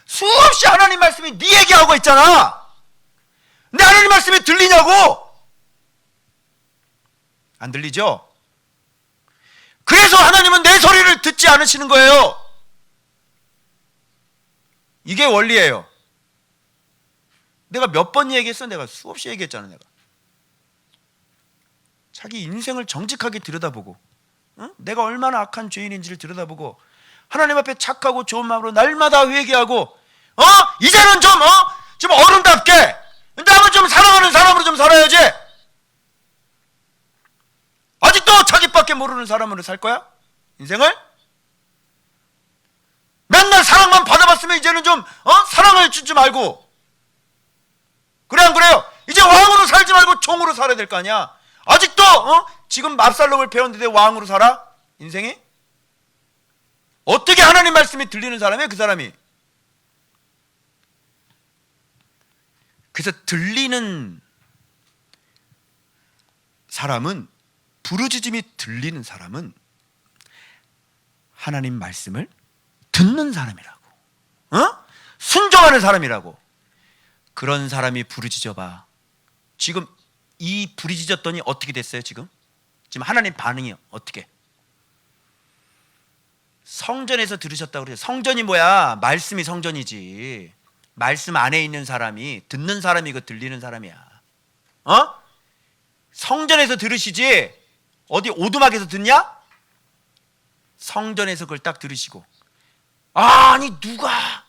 수없이 하나님 말씀이 네 얘기하고 있잖아. 근데 하나님 말씀이 들리냐고? 안 들리죠? 그래서 하나님은 내 소리를 듣지 않으시는 거예요. 이게 원리예요. 내가 몇 번 얘기했어? 내가 수없이 얘기했잖아. 내가 자기 인생을 정직하게 들여다보고, 응? 내가 얼마나 악한 죄인인지를 들여다보고 하나님 앞에 착하고 좋은 마음으로 날마다 회개하고, 이제는 좀 어른답게 남을 좀 사랑하는 사람으로 좀 살아야지. 아직도 자기밖에 모르는 사람으로 살 거야? 인생을? 맨날 사랑만 받아봤으면 이제는 좀 사랑을 줄 줄 알고. 그래 안 그래요? 이제 왕으로 살지 말고 종으로 살아야 될 거 아니야. 아직도 지금 압살롬을 배웠는데 왕으로 살아? 인생이? 어떻게 하나님 말씀이 들리는 사람이야 그 사람이? 그래서 들리는 사람은, 부르짖음이 들리는 사람은 하나님 말씀을 듣는 사람이라고. 순종하는 사람이라고. 그런 사람이 부르짖어봐. 지금 이 부르짖었더니 어떻게 됐어요? 지금 하나님 반응이 어떻게? 성전에서 들으셨다고 그래요. 성전이 뭐야? 말씀이 성전이지. 말씀 안에 있는 사람이 듣는 사람이고 들리는 사람이야. 성전에서 들으시지 어디 오두막에서 듣냐? 성전에서 그걸 딱 들으시고, 아니 누가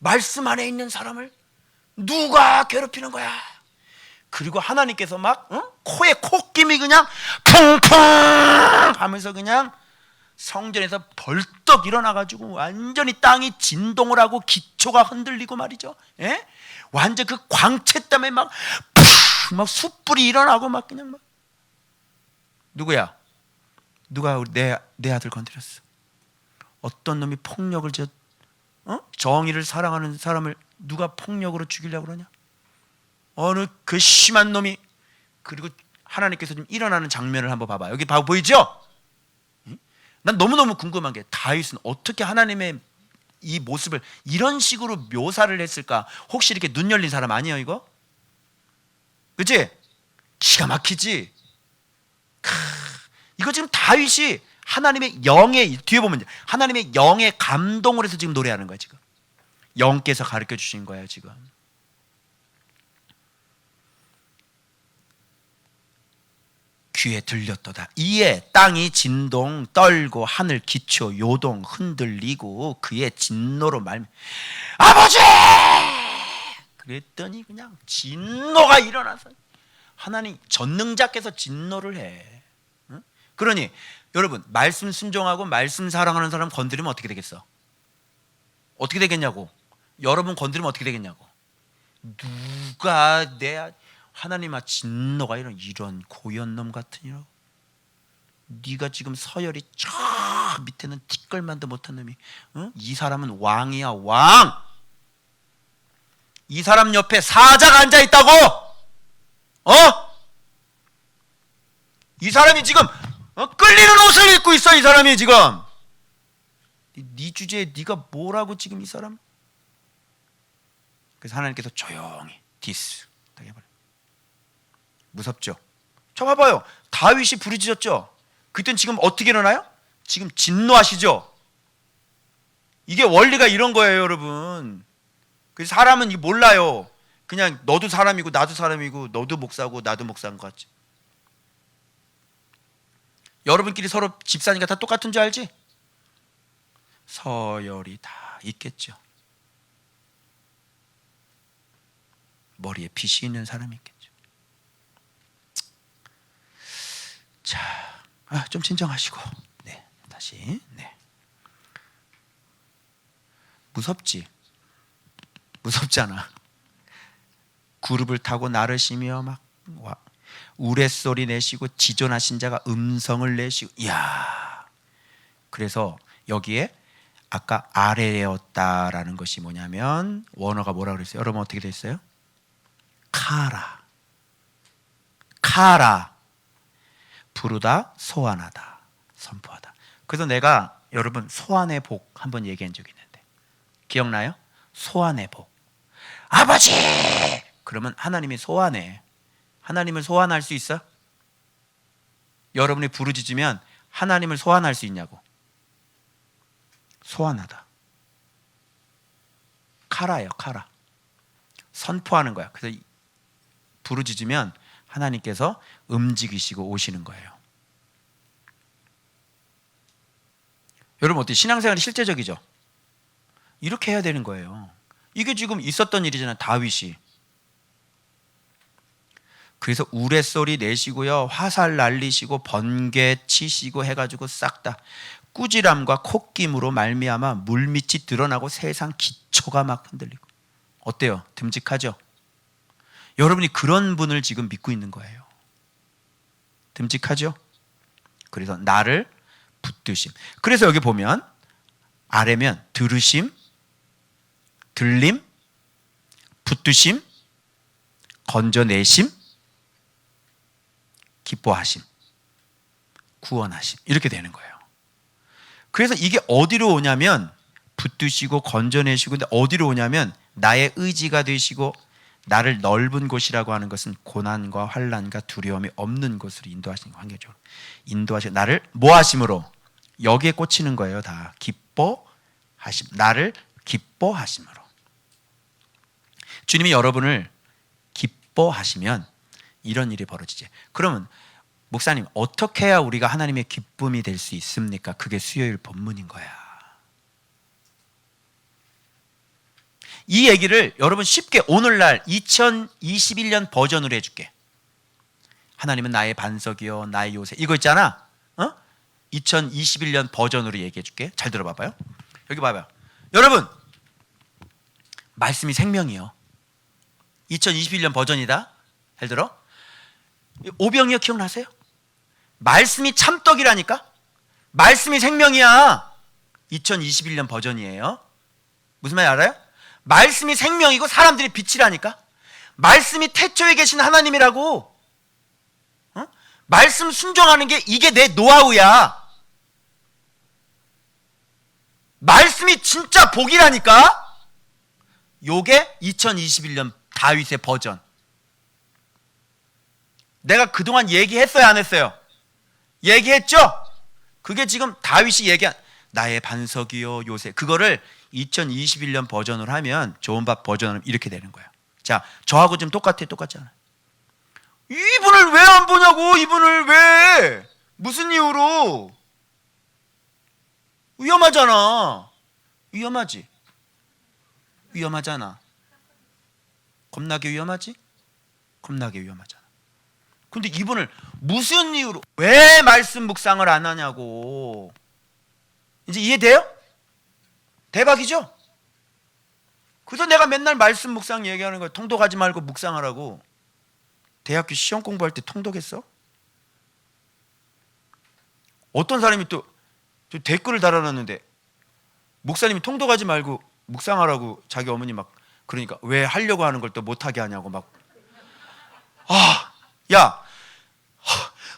말씀 안에 있는 사람을 누가 괴롭히는 거야? 그리고 하나님께서 막 코에 콧김이 그냥 퐁퐁 하면서 그냥 성전에서 벌떡 일어나가지고 완전히 땅이 진동을 하고 기초가 흔들리고 말이죠. 예? 완전 그 광채 때문에 막 숯불이 일어나고 막 그냥 막. 누구야? 누가 내 아들 건드렸어? 어떤 놈이 폭력을 정의를 사랑하는 사람을 누가 폭력으로 죽이려고 그러냐? 어느 그 심한 놈이. 그리고 하나님께서 좀 일어나는 장면을 한번 봐봐. 여기 보이죠? 난 너무너무 궁금한 게 다윗은 어떻게 하나님의 이 모습을 이런 식으로 묘사를 했을까? 혹시 이렇게 눈 열린 사람 아니에요 이거? 그치? 기가 막히지? 이거 지금 다윗이 하나님의 영의, 뒤에 보면 하나님의 영의 감동을 해서 지금 노래하는 거야. 지금 영께서 가르쳐 주신 거예요. 지금 귀에 들렸도다. 이에 땅이 진동 떨고 하늘 기초 요동 흔들리고 그의 진노로 아버지! 그랬더니 그냥 진노가 일어나서 하나님 전능자께서 진노를 해. 그러니 여러분, 말씀 순종하고 말씀 사랑하는 사람 건드리면 어떻게 되겠어? 어떻게 되겠냐고. 여러분 건드리면 어떻게 되겠냐고. 누가 내 하나님아 진노가 이런 고연놈 같으니라고. 네가 지금 서열이 저 밑에는 티끌만도 못한 놈이, 이 사람은 왕이야, 왕. 이 사람 옆에 사자가 앉아 있다고. 이 사람이 지금 끌리는 옷을 입고 있어. 이 사람이 지금 네 주제에 네가 뭐라고 지금 이 사람. 그래서 하나님께서 조용히 디스 딱 해버려. 무섭죠? 저 봐봐요. 다윗이 부르짖었죠. 그땐 지금 어떻게 일어나요? 지금 진노하시죠? 이게 원리가 이런 거예요, 여러분. 그래서 사람은 이거 몰라요. 그냥 너도 사람이고 나도 사람이고 너도 목사고 나도 목사인 것 같지. 여러분끼리 서로 집사니까 다 똑같은 줄 알지? 서열이 다 있겠죠. 머리에 빗이 있는 사람이 있겠죠. 자, 좀 진정하시고, 네, 다시, 네. 무섭지? 무섭잖아. 그룹을 타고 나르시며 막 우레소리 내시고 지존하신 자가 음성을 내시고, 이야. 그래서 여기에 아까 아래였다라는 것이 뭐냐면 원어가 뭐라 그랬어요? 여러분 어떻게 됐어요? 카라. 카라. 부르다, 소환하다, 선포하다. 그래서 내가 여러분 소환의 복 한번 얘기한 적이 있는데 기억나요? 소환의 복. 아버지! 그러면 하나님이 소환해. 하나님을 소환할 수 있어? 여러분이 부르짖으면 하나님을 소환할 수 있냐고. 소환하다. 카라예요, 카라. 선포하는 거야. 그래서 부르짖으면 하나님께서 움직이시고 오시는 거예요. 여러분 어때요? 신앙생활이 실제적이죠? 이렇게 해야 되는 거예요. 이게 지금 있었던 일이잖아요. 다윗이. 그래서 우레소리 내시고요, 화살 날리시고 번개 치시고 해가지고 싹 다 꾸지람과 콧김으로 말미암아 물밑이 드러나고 세상 기초가 막 흔들리고. 어때요? 듬직하죠? 여러분이 그런 분을 지금 믿고 있는 거예요. 듬직하죠? 그래서 나를 붙드심. 그래서 여기 보면 아래면 들으심, 들림, 붙드심, 건져내심, 기뻐하심, 구원하심, 이렇게 되는 거예요. 그래서 이게 어디로 오냐면 붙드시고 건져내시고, 근데 어디로 오냐면 나의 의지가 되시고 나를 넓은 곳이라고 하는 것은 고난과 환난과 두려움이 없는 곳으로 인도하시는 거예요. 환경적으로 인도하시고 나를 뭐 하심으로? 여기에 꽂히는 거예요. 다 기뻐하심. 나를 기뻐하심으로. 주님이 여러분을 기뻐하시면 이런 일이 벌어지지. 그러면 목사님 어떻게 해야 우리가 하나님의 기쁨이 될 수 있습니까? 그게 수요일 본문인 거야. 이 얘기를 여러분 쉽게 오늘날 2021년 버전으로 해줄게. 하나님은 나의 반석이요 나의 요새, 이거 있잖아. 2021년 버전으로 얘기해 줄게. 잘 들어봐봐요. 여기 봐봐요. 여러분 말씀이 생명이요. 2021년 버전이다. 잘 들어. 오병이어 기억나세요? 말씀이 참떡이라니까. 말씀이 생명이야. 2021년 버전이에요. 무슨 말인지 알아요? 말씀이 생명이고 사람들이 빛이라니까. 말씀이 태초에 계신 하나님이라고. 어? 말씀 순종하는 게 이게 내 노하우야. 말씀이 진짜 복이라니까. 요게 2021년 다윗의 버전. 내가 그동안 얘기했어요, 안 했어요? 얘기했죠? 그게 지금 다윗이 얘기한 나의 반석이요 요새, 그거를 2021년 버전으로 하면, 좋은 밥 버전으로 이렇게 되는 거예요. 자, 저하고 지금 똑같잖아요. 이분을 왜 안 보냐고. 이분을 왜, 무슨 이유로? 위험하잖아. 위험하지? 위험하잖아. 겁나게 위험하지? 겁나게 위험하잖아. 근데 이분을 무슨 이유로, 왜 말씀 묵상을 안 하냐고. 이제 이해돼요? 대박이죠? 그래서 내가 맨날 말씀 묵상 얘기하는 거야. 통독하지 말고 묵상하라고. 대학교 시험 공부할 때 통독했어? 어떤 사람이 또 댓글을 달아놨는데, 목사님이 통독하지 말고 묵상하라고 자기 어머니 막 그러니까 왜 하려고 하는 걸 또 못하게 하냐고 막. 야,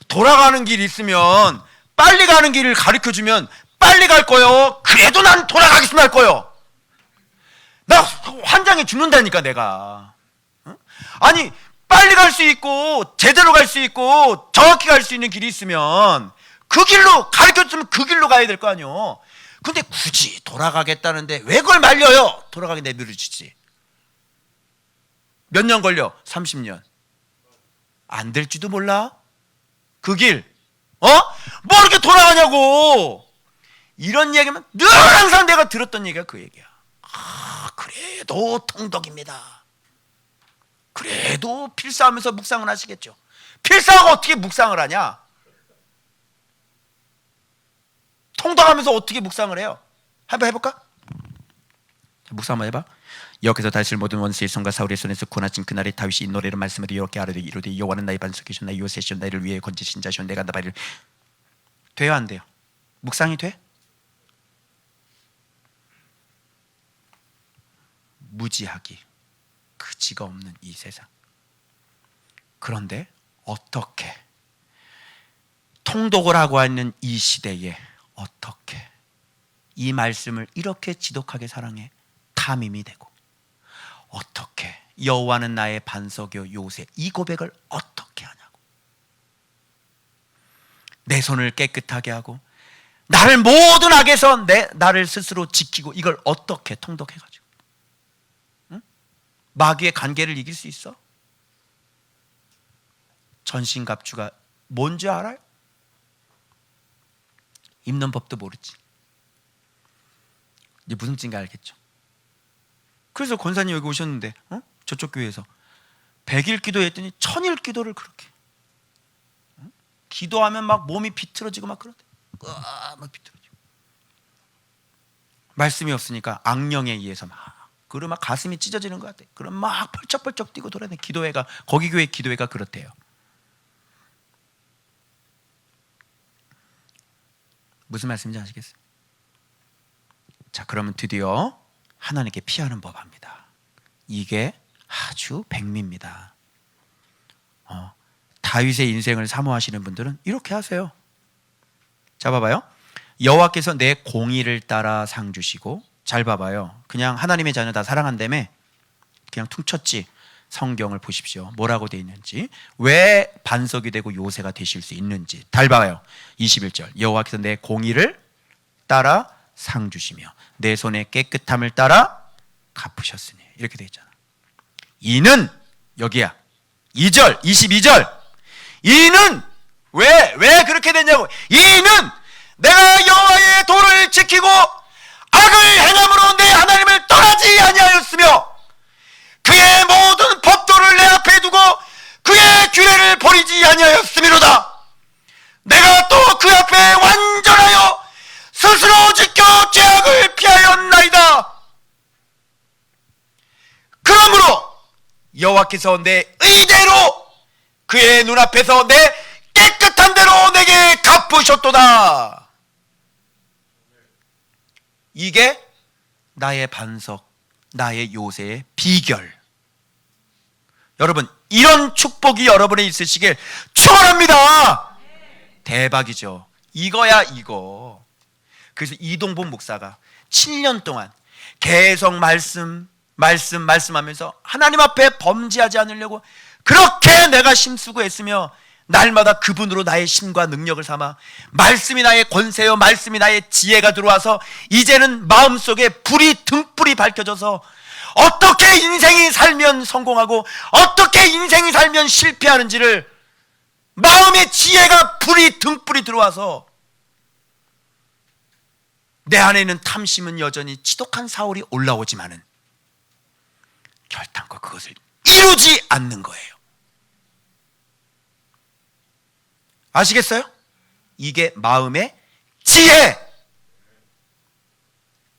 돌아가는 길 있으면 빨리 가는 길을 가르쳐주면 빨리 갈 거요. 그래도 난 돌아가겠으면 할 거요. 나 환장해 죽는다니까 내가. 아니, 빨리 갈 수 있고 제대로 갈 수 있고 정확히 갈 수 있는 길이 있으면 그 길로 가르쳐주면 그 길로 가야 될 거 아니요. 근데 굳이 돌아가겠다는데 왜 그걸 말려요? 돌아가게 내버려주지. 몇 년 걸려? 30년. 안 될지도 몰라. 그 길. 뭐 이렇게 돌아가냐고. 이런 얘기면 늘 항상 내가 들었던 얘기가 그 얘기야. 그래도 통독입니다. 그래도 필사하면서 묵상을 하시겠죠. 필사하고 어떻게 묵상을 하냐? 통독하면서 어떻게 묵상을 해요? 한번 해볼까? 묵상 한번 해봐. 여호와께서 다윗을 모든 원수의 손과 사울의 손에서 구원하신 그날에 다윗이 이 노래를 말씀으로 이렇게 이르되 여호와는 나의 반석이시오 나의 요새시오 나를 위해 건지신 자시오 내가 나발을. 돼요 안 돼요? 묵상이 돼? 무지하기 그지가 없는 이 세상. 그런데 어떻게 통독을 하고 있는 이 시대에 어떻게 이 말씀을 이렇게 지독하게 사랑해 탐임이 되고, 어떻게 여호와는 나의 반석이요 요새, 이 고백을 어떻게 하냐고. 내 손을 깨끗하게 하고 나를 모든 악에서 나를 스스로 지키고, 이걸 어떻게 통독해가지고 마귀의 관계를 이길 수 있어? 전신갑주가 뭔지 알아요? 입는 법도 모르지. 이제 무슨 뜻인가 알겠죠? 그래서 권사님 여기 오셨는데 저쪽 교회에서 100일 기도했더니 1000일 기도를 그렇게 기도하면 막 몸이 비틀어지고 막 그러대. 막 비틀어지고. 말씀이 없으니까 악령에 의해서 그러면 막 가슴이 찢어지는 것 같아. 그럼 막 펄쩍펄쩍 뛰고 돌아다니. 기도회가, 거기 교회 기도회가 그렇대요. 무슨 말씀인지 아시겠어요? 자, 그러면 드디어 하나님께 피하는 법 합니다. 이게 아주 백미입니다. 다윗의 인생을 사모하시는 분들은 이렇게 하세요. 자, 봐봐요. 여호와께서 내 공의를 따라 상 주시고. 잘 봐봐요. 그냥 하나님의 자녀 다 사랑한다며 그냥 퉁쳤지. 성경을 보십시오. 뭐라고 되어 있는지, 왜 반석이 되고 요새가 되실 수 있는지 잘 봐요. 21절 여호와께서 내 공의를 따라 상 주시며 내 손의 깨끗함을 따라 갚으셨으니, 이렇게 되어 있잖아. 이는 여기야. 2절 22절 이는 왜 그렇게 됐냐고. 이는 내가 여호와의 도를 지키고 악을 행함으로 내 하나님을 떠나지 아니하였으며 그의 모든 법도를 내 앞에 두고 그의 규례를 버리지 아니하였음이로다. 내가 또 그 앞에 완전하여 스스로 지켜 죄악을 피하였나이다. 그러므로 여호와께서 내 의대로 그의 눈앞에서 내 깨끗한 대로 내게 갚으셨도다. 이게 나의 반석, 나의 요새의 비결. 여러분, 이런 축복이 여러분에 있으시길 축원합니다. 대박이죠. 이거야 이거. 그래서 이동복 목사가 7년 동안 계속 말씀하면서 하나님 앞에 범죄하지 않으려고 그렇게 내가 힘쓰고 애쓰며 날마다 그분으로 나의 힘과 능력을 삼아 말씀이 나의 권세요, 말씀이 나의 지혜가 들어와서 이제는 마음속에 등불이 밝혀져서 어떻게 인생이 살면 성공하고 어떻게 인생이 살면 실패하는지를 마음의 지혜가 등불이 들어와서 내 안에 있는 탐심은 여전히 지독한 사울이 올라오지만은 결단코 그것을 이루지 않는 거예요. 아시겠어요? 이게 마음의 지혜.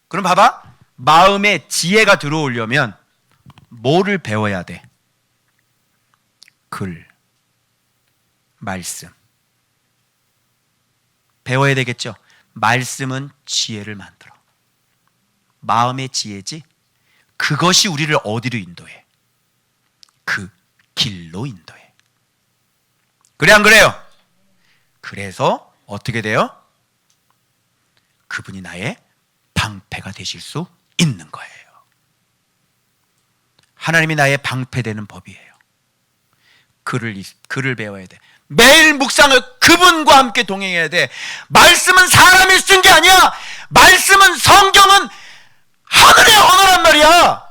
그럼 봐봐, 마음의 지혜가 들어오려면 뭐를 배워야 돼? 글, 말씀 배워야 되겠죠. 말씀은 지혜를 만들어. 마음의 지혜지. 그것이 우리를 어디로 인도해? 그 길로 인도해. 그래 안 그래요? 그래서 어떻게 돼요? 그분이 나의 방패가 되실 수 있는 거예요. 하나님이 나의 방패되는 법이에요. 글을 배워야 돼. 매일 묵상을 그분과 함께 동행해야 돼. 말씀은 사람이 쓴 게 아니야. 말씀은, 성경은 하늘의 언어란 말이야.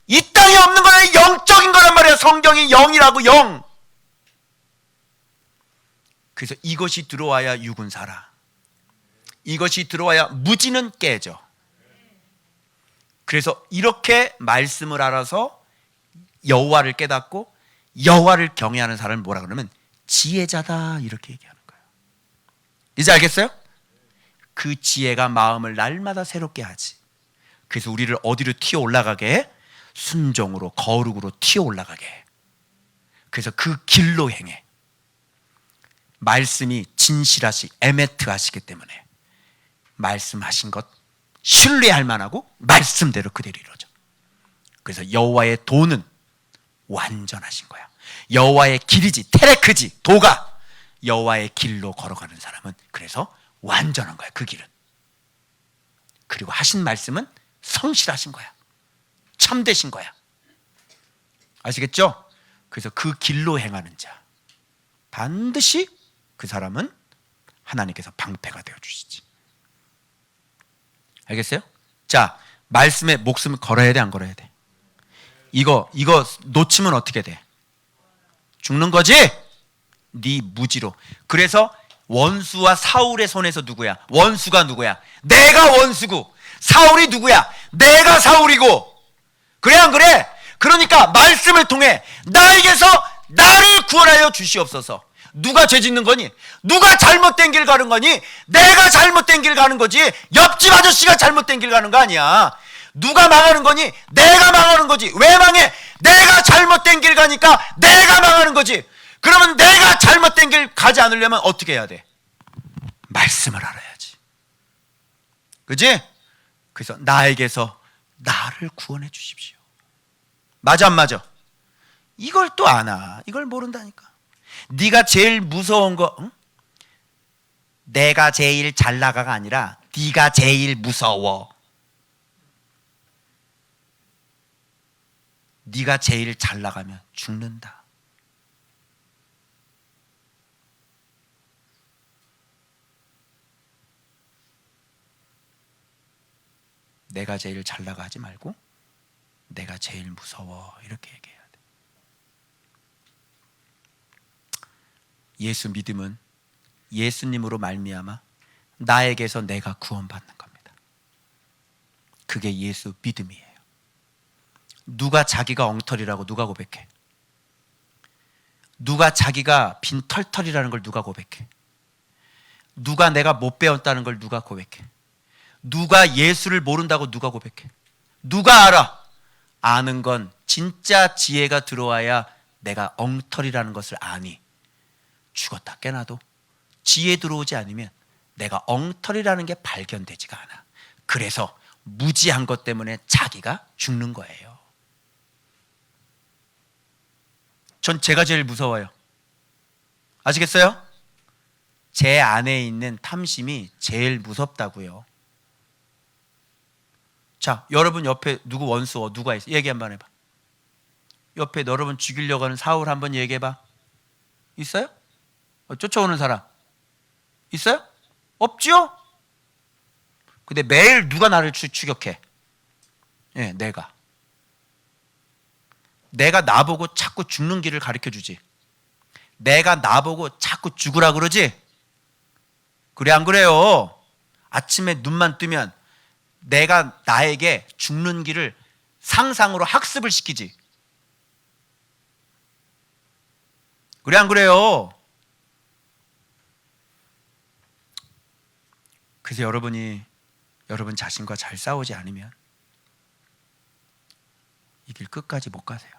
이 땅에 없는 거야. 영적인 거란 말이야. 성경이 영이라고, 영. 그래서 이것이 들어와야 육은 살아. 이것이 들어와야 무지는 깨져. 그래서 이렇게 말씀을 알아서 여호와를 깨닫고 여호와를 경외하는 사람을 뭐라 그러면 지혜자다, 이렇게 얘기하는 거예요. 이제 알겠어요? 그 지혜가 마음을 날마다 새롭게 하지. 그래서 우리를 어디로 튀어 올라가게 해? 순종으로, 거룩으로 튀어 올라가게 해. 그래서 그 길로 행해. 말씀이 에메트하시기 때문에 말씀하신 것 신뢰할 만하고 말씀대로 그대로 이루어져. 그래서 여호와의 도는 완전하신 거야. 여호와의 길이지, 테레크지, 도가 여호와의 길로 걸어가는 사람은 그래서 완전한 거야. 그 길은. 그리고 하신 말씀은 성실하신 거야. 참되신 거야. 아시겠죠? 그래서 그 길로 행하는 자, 반드시 그 사람은 하나님께서 방패가 되어주시지. 알겠어요? 자, 말씀에 목숨을 걸어야 돼, 안 걸어야 돼? 이거 놓치면 어떻게 돼? 죽는 거지? 네 무지로. 그래서 원수와 사울의 손에서 누구야? 원수가 누구야? 내가 원수고, 사울이 누구야? 내가 사울이고. 그래 안 그래? 그러니까 말씀을 통해 나에게서 나를 구원하여 주시옵소서. 누가 죄 짓는 거니? 누가 잘못된 길 가는 거니? 내가 잘못된 길 가는 거지. 옆집 아저씨가 잘못된 길 가는 거 아니야. 누가 망하는 거니? 내가 망하는 거지. 왜 망해? 내가 잘못된 길 가니까 내가 망하는 거지. 그러면 내가 잘못된 길 가지 않으려면 어떻게 해야 돼? 말씀을 알아야지. 그지? 그래서 나에게서 나를 구원해 주십시오. 맞아 안 맞아? 이걸 또 아나. 이걸 모른다니까. 네가 제일 무서운 거, 응? 내가 제일 잘 나가가 아니라 네가 제일 무서워. 네가 제일 잘 나가면 죽는다. 내가 제일 잘 나가지 말고 내가 제일 무서워, 이렇게 얘기해야 돼. 예수 믿음은 예수님으로 말미암아 나에게서 내가 구원받는 겁니다. 그게 예수 믿음이에요. 누가 자기가 엉터리라고 누가 고백해? 누가 자기가 빈털털이라는 걸 누가 고백해? 누가 내가 못 배웠다는 걸 누가 고백해? 누가 예수를 모른다고 누가 고백해? 누가 알아? 아는 건 진짜 지혜가 들어와야 내가 엉터리라는 것을 아니. 죽었다 깨나도 지혜 들어오지 않으면 내가 엉터리라는 게 발견되지가 않아. 그래서 무지한 것 때문에 자기가 죽는 거예요. 전 제가 제일 무서워요. 아시겠어요? 제 안에 있는 탐심이 제일 무섭다고요. 자, 여러분 옆에 누구 원수 누가 있어? 얘기 한번 해봐. 옆에 여러분 죽이려고 하는 사울 한번 얘기해봐. 있어요? 쫓아오는 사람 있어요? 없지요? 근데 매일 누가 나를 추격해? 예, 내가 나보고 자꾸 죽는 길을 가르쳐 주지. 내가 나보고 자꾸 죽으라 그러지. 그래 안 그래요? 아침에 눈만 뜨면 내가 나에게 죽는 길을 상상으로 학습을 시키지. 그래 안 그래요? 그래서 여러분이 여러분 자신과 잘 싸우지 않으면 이 길 끝까지 못 가세요.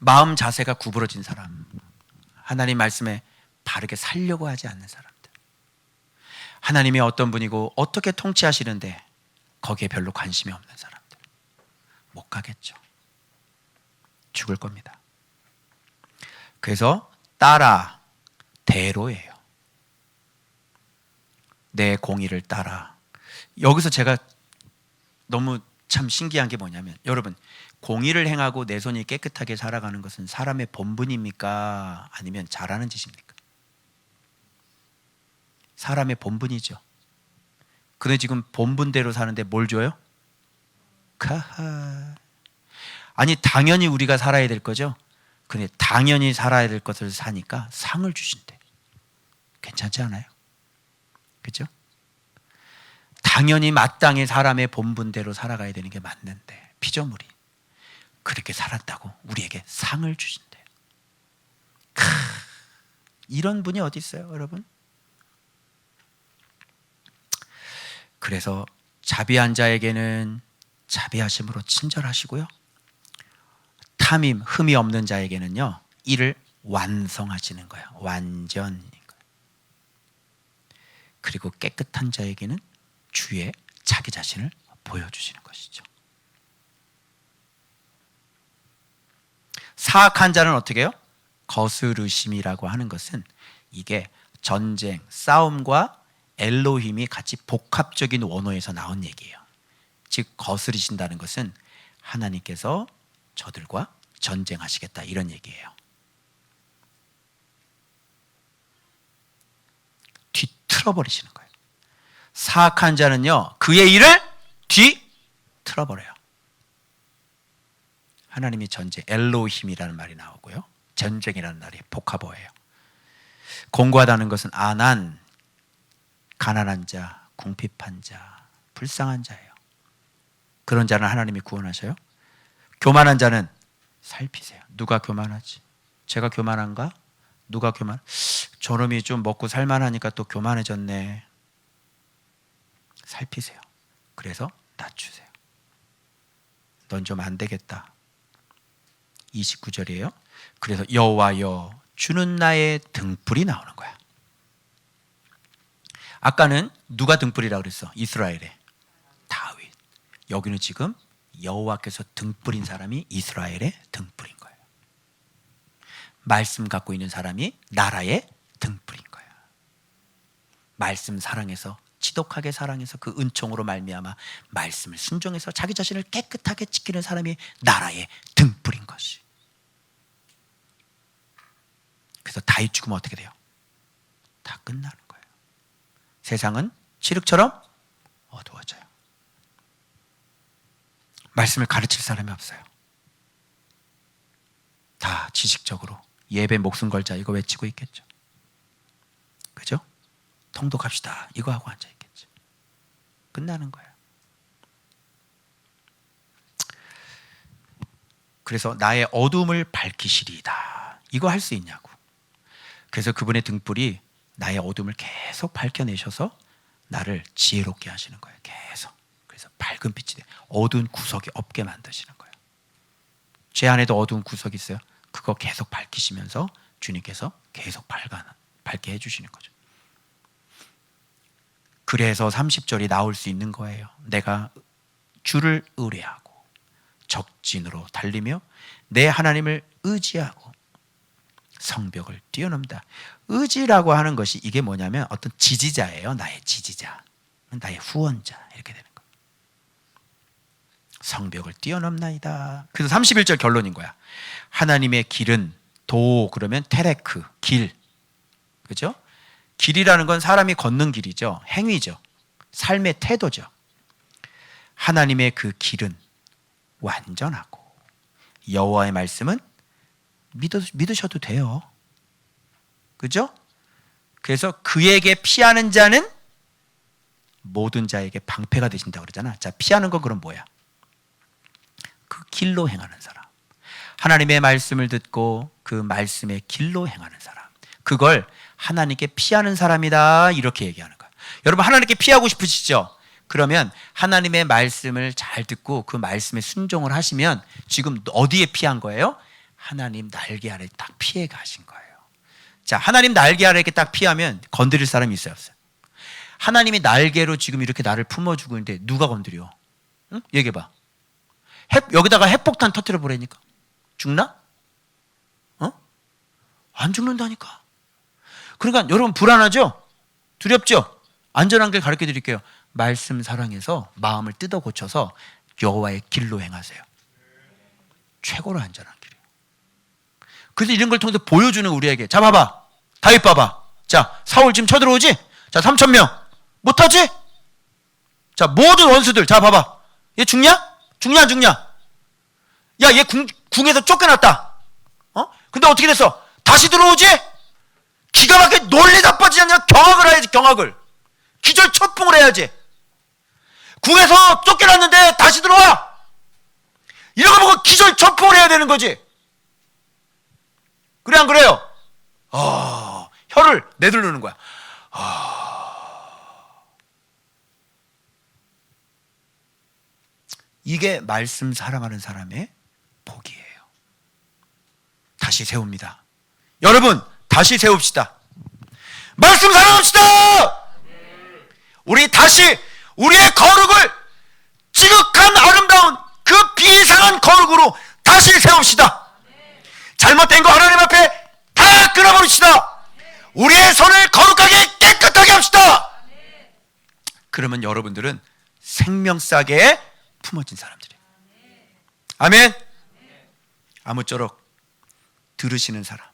마음 자세가 구부러진 사람, 하나님 말씀에 바르게 살려고 하지 않는 사람들, 하나님이 어떤 분이고 어떻게 통치하시는데 거기에 별로 관심이 없는 사람들 못 가겠죠. 죽을 겁니다. 그래서 따라 대로예요. 내 공의를 따라. 여기서 제가 너무 참 신기한 게 뭐냐면, 여러분 공의를 행하고 내 손이 깨끗하게 살아가는 것은 사람의 본분입니까? 아니면 잘하는 짓입니까? 사람의 본분이죠. 근데 지금 본분대로 사는데 뭘 줘요? 카하. 아니 당연히 우리가 살아야 될 거죠. 근데 당연히 살아야 될 것을 사니까 상을 주신대. 괜찮지 않아요? 그렇죠? 당연히 마땅히 사람의 본분대로 살아가야 되는 게 맞는데 피조물이 그렇게 살았다고 우리에게 상을 주신대요. 이런 분이 어디 있어요, 여러분? 그래서 자비한 자에게는 자비하심으로 친절하시고요, 탐임, 흠이 없는 자에게는요 이를 완성하시는 거예요. 완전인 거예요. 그리고 깨끗한 자에게는 주의 자기 자신을 보여주시는 것이죠. 사악한 자는 어떻게 해요? 거스르심이라고 하는 것은 이게 전쟁, 싸움과 엘로힘이 같이 복합적인 원어에서 나온 얘기예요. 즉 거스르신다는 것은 하나님께서 저들과 전쟁하시겠다 이런 얘기예요. 뒤틀어버리시는 거예요. 사악한 자는요 그의 일을 뒤틀어버려요. 하나님이 전쟁, 엘로힘이라는 말이 나오고요, 전쟁이라는 말이 복합어예요. 공고하다는 것은 아난, 가난한 자, 궁핍한 자, 불쌍한 자예요. 그런 자는 하나님이 구원하셔요. 교만한 자는 살피세요. 누가 교만하지? 제가 교만한가? 누가 교만? 저놈이 좀 먹고 살만하니까 또 교만해졌네. 살피세요. 그래서 낮추세요. 넌 좀 안 되겠다. 29절이에요. 그래서 여호와여 주는 나의 등불이 나오는 거야. 아까는 누가 등불이라고 그랬어? 이스라엘의 다윗. 여기는 지금 여호와께서 등불인 사람이 이스라엘의 등불인 거예요. 말씀 갖고 있는 사람이 나라의 등불인 거예요. 말씀 사랑해서, 지독하게 사랑해서 그 은총으로 말미암아 말씀을 순종해서 자기 자신을 깨끗하게 지키는 사람이 나라의 등불인 것이. 그래서 다윗 죽으면 어떻게 돼요? 다 끝나는 거예요. 세상은 칠흑처럼 어두워져요. 말씀을 가르칠 사람이 없어요. 다 지식적으로 예배 목숨 걸자 이거 외치고 있겠죠. 그죠? 통독합시다 이거 하고 앉아 있겠죠. 끝나는 거예요. 그래서 나의 어둠을 밝히시리이다 이거 할 수 있냐고. 그래서 그분의 등불이 나의 어둠을 계속 밝혀내셔서 나를 지혜롭게 하시는 거예요. 계속. 그래서 밝은 빛이 돼. 어두운 구석이 없게 만드시는 거예요. 제 안에도 어두운 구석이 있어요. 그거 계속 밝히시면서 주님께서 계속 밝게 해주시는 거죠. 그래서 30절이 나올 수 있는 거예요. 내가 주를 의뢰하고 적진으로 달리며 내 하나님을 의지하고 성벽을 뛰어넘다. 의지라고 하는 것이 이게 뭐냐면 어떤 지지자예요. 나의 지지자, 나의 후원자, 이렇게 되는 거예요. 성벽을 뛰어넘나이다. 그래서 31절 결론인 거야. 하나님의 길은 도, 그러면 테레크, 길, 그죠? 길이라는 건 사람이 걷는 길이죠. 행위죠. 삶의 태도죠. 하나님의 그 길은 완전하고 여호와의 말씀은 믿으셔도 돼요. 그죠? 그래서 그에게 피하는 자는 모든 자에게 방패가 되신다고 그러잖아. 자, 피하는 건 그럼 뭐야? 그 길로 행하는 사람. 하나님의 말씀을 듣고 그 말씀의 길로 행하는 사람. 그걸 하나님께 피하는 사람이다, 이렇게 얘기하는 거야. 여러분, 하나님께 피하고 싶으시죠? 그러면 하나님의 말씀을 잘 듣고 그 말씀에 순종을 하시면 지금 어디에 피한 거예요? 하나님 날개 아래 딱 피해 가신 거예요. 자, 하나님 날개 아래 이렇게 딱 피하면 건드릴 사람이 있어요, 없어요? 하나님이 날개로 지금 이렇게 나를 품어주고 있는데 누가 건드려? 응? 얘기해봐. 여기다가 핵폭탄 터뜨려 버리니까 죽나? 안 죽는다니까. 그러니까 여러분, 불안하죠? 두렵죠? 안전한 길 가르쳐 드릴게요. 말씀 사랑해서 마음을 뜯어 고쳐서 여호와의 길로 행하세요. 최고로 안전한 길이에요. 그래서 이런 걸 통해서 보여주는 우리에게, 자, 봐봐, 다윗 봐봐. 자, 사울 지금 쳐들어오지? 자, 3,000명 못하지? 자, 모든 원수들, 자, 봐봐. 얘 죽냐? 죽냐 안 죽냐? 야, 얘 궁에서 쫓겨났다. 근데 어떻게 됐어? 다시 들어오지? 기가 막히게 논리 나빠지지 않냐? 경악을 해야지, 경악을. 기절초풍을 해야지. 궁에서 쫓겨났는데 다시 들어와. 이런 거 보고 기절초풍을 해야 되는 거지. 그래, 안 그래요? 혀를 내두르는 거야. 이게 말씀 사랑하는 사람의 복이에요. 다시 세웁니다. 여러분, 다시 세웁시다. 말씀 사랑합시다. 우리 다시 우리의 거룩을 지극한 아름다운 그 비상한 거룩으로 다시 세웁시다. 잘못된 거 하나님 앞에 다 끊어버립시다. 우리의 손을 거룩하게 깨끗하게 합시다. 그러면 여러분들은 생명싸게 품어진 사람들이에요. 아멘. 아무쪼록 들으시는 사람,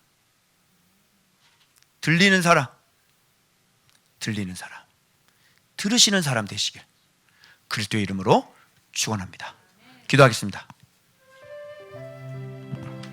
들리는 사람, 들으시는 사람 되시길 그리스도의 이름으로 축원합니다. 기도하겠습니다.